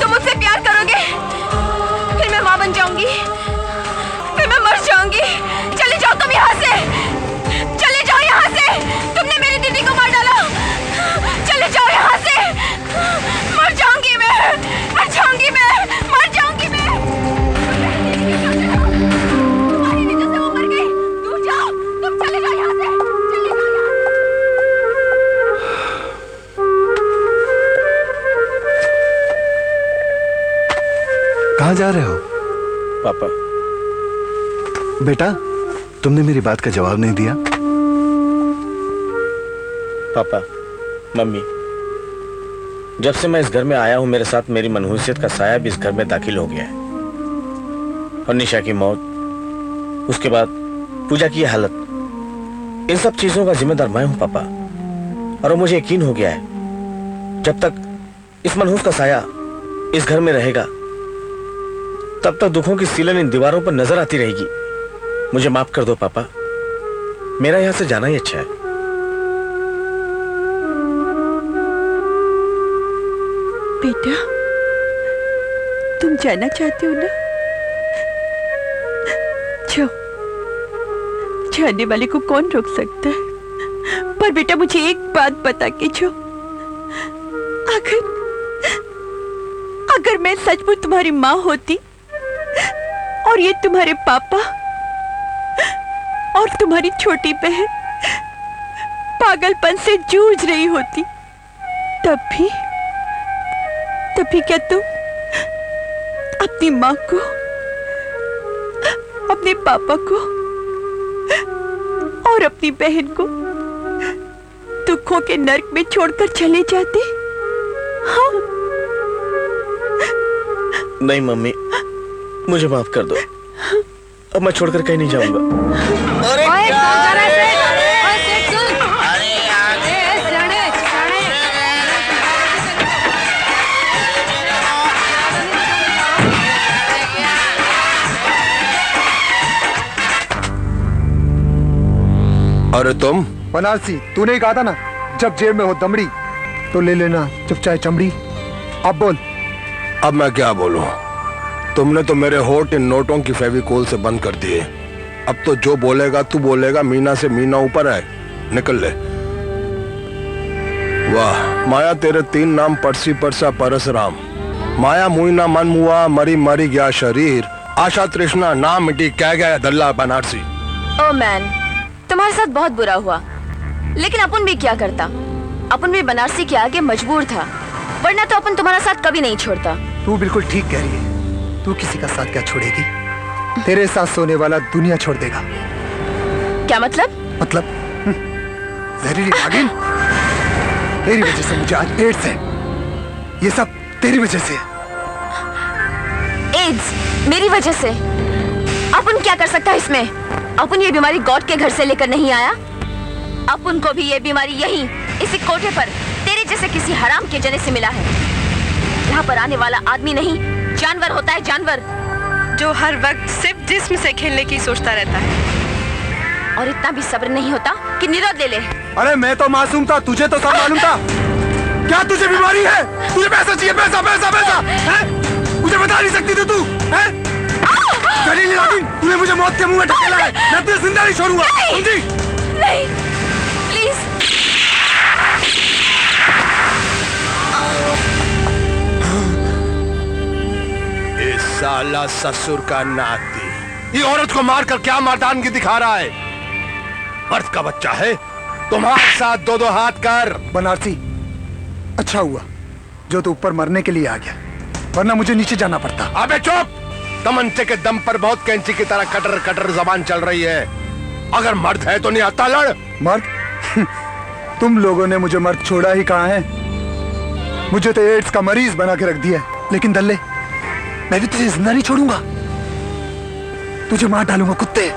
तुम मुझसे प्यार करोगे, फिर मैं माँ बन जाऊंगी, फिर मैं मर जाऊंगी। चले जाओ तुम यहाँ से, चले जाओ यहाँ से। तुमने मेरी दीदी को मार डाला, चले जाओ यहाँ से। मर जाऊंगी मैं, मर जाऊंगी मैं, मर जाऊंगी मैं। कहाँ जा रहे हो? पापा। बेटा, तुमने मेरी बात का जवाब नहीं दिया। पापा, मम्मी, जब से मैं इस घर में आया हूं मेरे साथ मेरी मनहूसियत का साया भी इस घर में दाखिल हो गया है। और निशा की मौत, उसके बाद पूजा की हालत, इन सब चीजों का जिम्मेदार मैं हूं पापा। और वो मुझे यकीन हो गया है जब तक इस मनहूस का साया इस घर में रहेगा तब तक दुखों की सीलन इन दीवारों पर नजर आती रहेगी। मुझे माफ कर दो पापा, मेरा यहां से जाना ही अच्छा है। बेटा, तुम जाना चाहते हो ना? जाओ, जाने वाले को कौन रोक सकता है? पर बेटा मुझे एक बात बता के जाओ, अगर मैं सचमुच तुम्हारी माँ होती और ये तुम्हारे पापा और तुम्हारी छोटी बहन पागलपन से जूझ रही होती, तब भी क्या तुम अपनी माँ को, अपने पापा को और अपनी बहन को दुखों के नर्क में छोड़कर चले जाते? हाँ? नहीं मम्मी, मुझे माफ कर दो। अब मैं छोड़कर कहीं नहीं जाऊंगा। अरे अरे तुम बनारसी, तूने ही कहा था ना जब जेब में हो दमड़ी तो ले लेना जब चाहे चमड़ी। अब बोल। अब मैं क्या बोलूं? तुमने तो मेरे होठ इन नोटों की फेविकोल से बंद कर दिए। अब तो जो बोलेगा तू बोलेगा, मीना से मीना ऊपर है, निकल ले। वाह माया, तेरे 3 नाम परसी परसा परसराम। माया मुइना मन मुआ, मरी मरी गया शरीर, आशा तृष्णा ना मिटी, कह गया दल्ला बनारसी। ओ मैन, तुम्हारे साथ बहुत बुरा हुआ, लेकिन अपन भी क्या करता? अपन भी बनारसी के आगे मजबूर था, वरना तो अपन तुम्हारा साथ कभी नहीं छोड़ता। तू बिल्कुल ठीक कह रही है। तू किसी का साथ क्या छोड़ेगी? तेरे साथ सोने वाला दुनिया छोड़ देगा। क्या मतलब? जहरीली नागिन, तेरी वजह से मुझे आज एड्स है। ये सब तेरी वजह से। एड्स मेरी वजह से? अपन क्या कर सकता है इसमें? अपन ये बीमारी गॉड के घर से लेकर नहीं आया। अपन को भी ये बीमारी यहीं इसी कोठे पर तेरे जैसे किसी हराम के जने से मिला है। यहाँ पर आने वाला आदमी नहीं, जानवर होता है, जानवर जो हर वक्त सिर्फ जिस्म से खेलने की सोचता रहता है। और इतना भी सब्र नहीं होता कि निरोध ले ले। अरे मैं तो मासूम था, तुझे तो सब मालूम था। क्या तुझे बीमारी है? तुझे पैसा चाहिए, पैसा पैसा पैसा है? मुझे बता नहीं सकती थी तू? तूने मुझे मौत के मुंह में ढकेला है, मैं तुझे जिंदा नहीं छोड़ूंगा, समझी? नहीं, प्लीज। ये साला ससुर का नाती, ये औरत को मारकर क्या मर्दानगी दिखा रहा है? मर्द का बच्चा है, तुम्हारे साथ 2-2 हाथ कर। बनारसी, अच्छा हुआ जो तू ऊपर मरने के लिए आ गया, वरना मुझे नीचे जाना पड़ता। अबे चुप! तमंचे के दम पर बहुत कैंची की तरह कटर कटर जबान चल रही है। अगर मर्द है तो नहीं आता लड़। मर्द? तुम लोगों ने मुझे मर्द छोड़ा ही कहाँ है? मुझे तो एड्स का मरीज बना के रख दिया। लेकिन दल्ले, मैं भी तुझे जिंदा नहीं छोड़ूंगा, तुझे मार डालूंगा कुत्ते।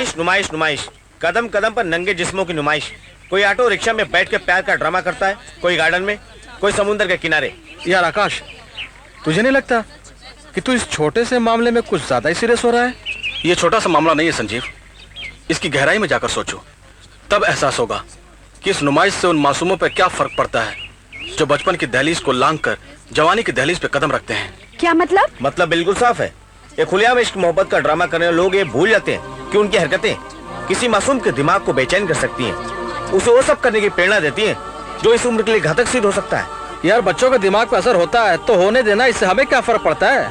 नुमाइश नुमाइश नुमाइश, कदम कदम पर नंगे जिस्मों की नुमाइश। कोई ऑटो रिक्शा में बैठ के प्यार का ड्रामा करता है, कोई गार्डन में, कोई समुद्र के किनारे। यार आकाश, तुझे नहीं लगता कि तू इस छोटे से मामले में कुछ ज्यादा ही सीरियस हो रहा है? ये छोटा सा मामला नहीं है संजीव, इसकी गहराई में जाकर सोचो, तब एहसास होगा कि इस नुमाइश से उन मासूमों पर क्या फर्क पड़ता है जो बचपन की दहलीज को लांघ कर जवानी की दहलीज पे कदम रखते हैं। क्या मतलब? मतलब बिल्कुल साफ है। ये खुलेआम इश्क मोहब्बत का ड्रामा करने वाले लोग ये भूल जाते हैं कि उनकी हरकतें किसी मासूम के दिमाग को बेचैन कर सकती हैं, उसे वो सब करने की प्रेरणा देती हैं जो इस उम्र के लिए घातक सिद्ध हो सकता है। यार बच्चों के दिमाग पे असर होता है तो होने देना, इससे हमें क्या फर्क पड़ता है?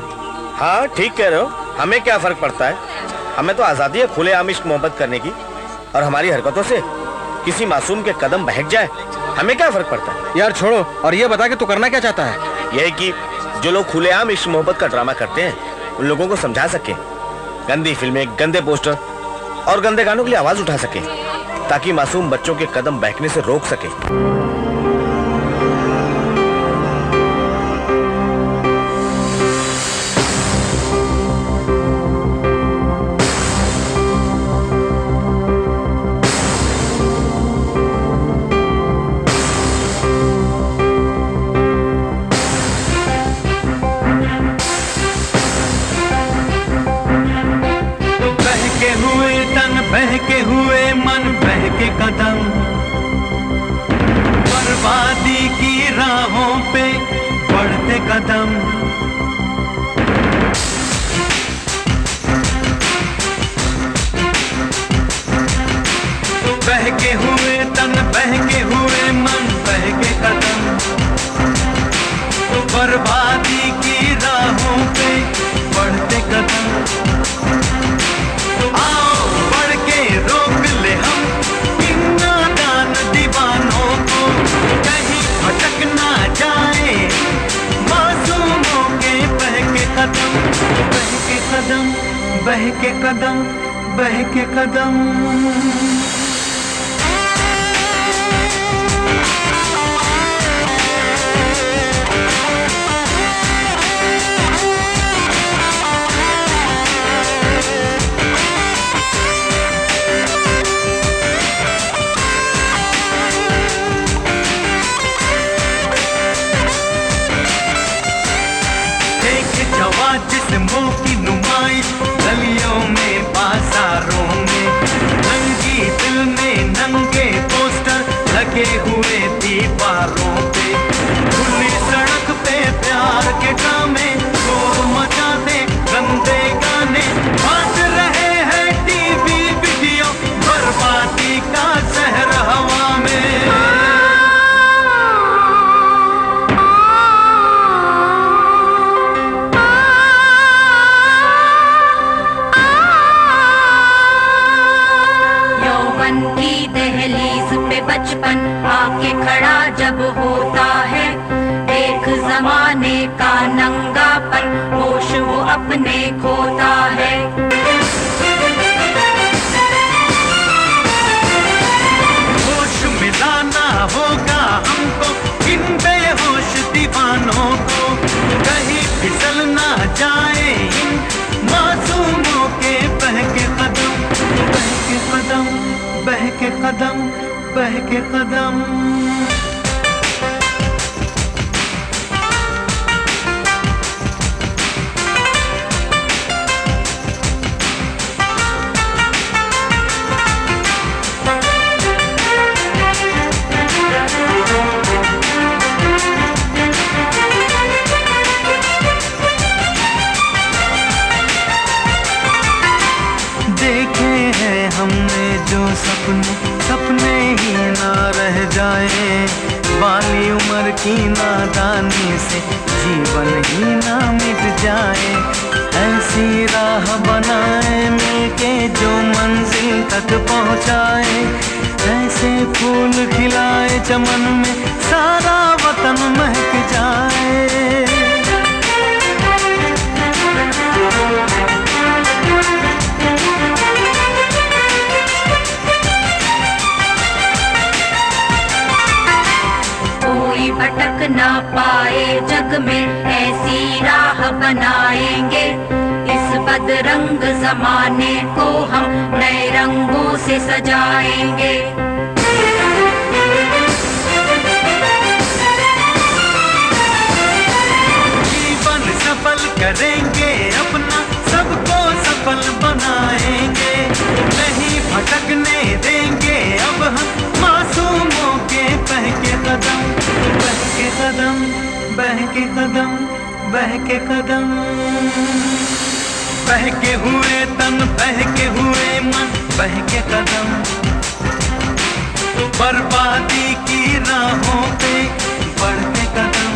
हाँ ठीक कह रहे हो, हमें क्या फर्क पड़ता है? हमें तो आजादी है खुलेआम इश्क मोहब्बत करने की, और हमारी हरकतों से किसी मासूम के कदम बहक जाए, हमें क्या फर्क पड़ता है? यार छोड़ो और ये बता कि तू करना क्या चाहता है? यही कि जो लोग खुलेआम इश्क मोहब्बत का ड्रामा करते हैं उन लोगों को समझा सके, गंदी फिल्में, गंदे पोस्टर और गंदे गानों के लिए आवाज उठा सके, ताकि मासूम बच्चों के कदम बहकने से रोक सके। बहके हुए मन, बहके कदम, बर्बादी की राहों पे बढ़ते कदम। बहके हुए तन, बहके हुए मन, बहके कदम, बर्बादी की राहों पे बढ़ते कदम। आओ बढ़ के रोक ले हम इन नादान दीवानों को, कहीं भटक ना जाए मासूमों के बहके कदम, बहके कदम, बहके कदम, बहके कदम। जिस्मों की नुमाइश गलियों में, बाजारों में, नंगी दिल में नंगे पोस्टर लगे हुए दीवारों पे, खुली सड़क पे प्यार के ड्रामे शोर मचाते गंदे गाने, बाज रहे हैं टीवी वीडियो, बर्बादी का जहर हवा में। बचपन आके खड़ा जब होता है, देख जमाने का नंगापन, होश वो अपने खोता है। होश मिलाना होगा हमको इन बेहोश दीवानों को, कहीं फिसल ना जाए इन मासूमों के बहके कदम, बहके कदम, बहके कदम, बहके कदम। देखे हैं हमने जो सपने, सपने ही ना रह जाए, बाली उम्र की नादानी से जीवन ही ना मिट जाए। ऐसी राह बनाए मिलके जो मंजिल तक पहुँचाए, ऐसे फूल खिलाए चमन में सारा वतन महक जाए। भटक ना पाए जग में, ऐसी राह बनाएंगे इस बदरंग जमाने को हम नए रंगों से सजाएंगे। जीवन सफल करेंगे अपना, सबको सफल बनाएंगे, नहीं भटकने देंगे अब हम मासूमों के बहके कदम, बहके कदम, बहके कदम, बहके कदम। बहके हुए तन, बहके हुए मन, बहके कदम, बर्बादी की राहों पे बढ़ते कदम।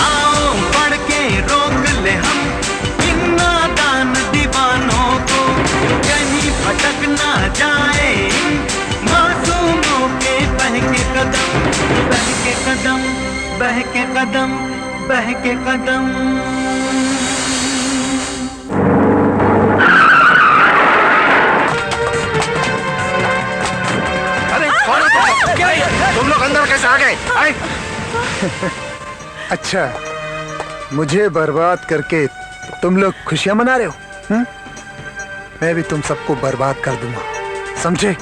आओ बढ़ के रोक ले हम इन नादान दीवानों को, कहीं भटक ना जाए इन मासूमों के बहके कदम, बहके कदम, बहके कदम, बहके कदम। अरे कौन हो तुम लोग अंदर कैसे आ गए? अच्छा, मुझे बर्बाद करके तुम लोग खुशियां मना रहे हो? मैं भी तुम सबको बर्बाद कर दूंगा, समझे?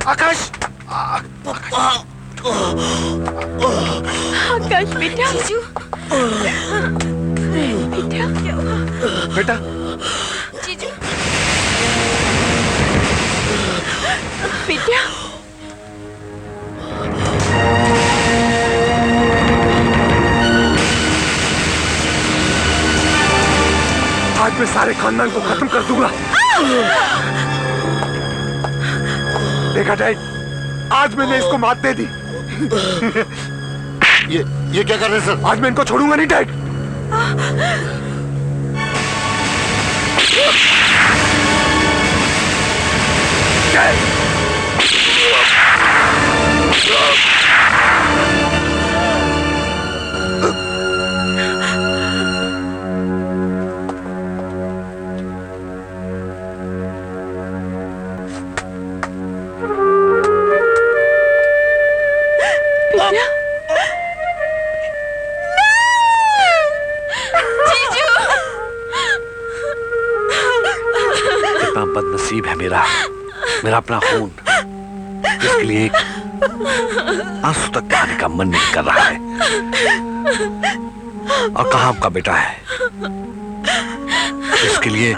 आकाश, आकाश बेटा, जीजू बेटा, बेटा, जीजू बेटा। आज मैं सारे खानदान को खत्म कर दूंगा। देखा डैड, आज मैंने इसको मात दे दी। ये क्या कर रहे हैं सर? आज मैं इनको छोड़ूंगा नहीं डैड। कितना बदनसीब है मेरा अपना खून, इसके लिए एक आंसू तक बहाने का मन नहीं कर रहा है। और कहाँ आपका बेटा है? इसके लिए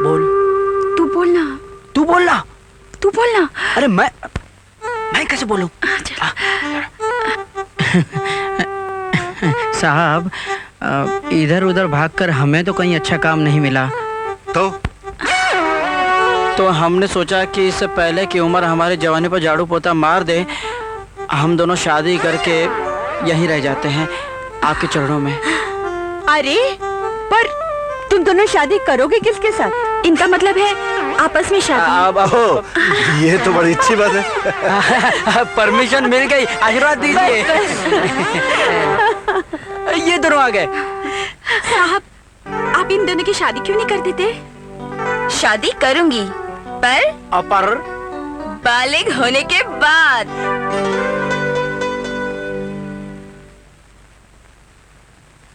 बोल। तू बोलना। तू बोलना। तू बोलना। अरे मैं कैसे बोलूं? साहब, इधर उधर भागकर हमें तो कहीं अच्छा काम नहीं मिला, तो हमने सोचा कि इससे पहले कि उम्र हमारे जवानी पर झाड़ू पोता मार दे, हम दोनों शादी करके यहीं रह जाते हैं आपके चरणों में। अरे पर तुम दोनों शादी करोगे किसके साथ? इनका मतलब है आपस में शादी। ये तो बड़ी अच्छी बात है। परमिशन मिल गई, आशीर्वाद दीजिए। ये दोनों आ गए। साहब, आप इन दोनों की शादी क्यों नहीं कर देते? शादी करूंगी, पर पर बालिग होने के बाद।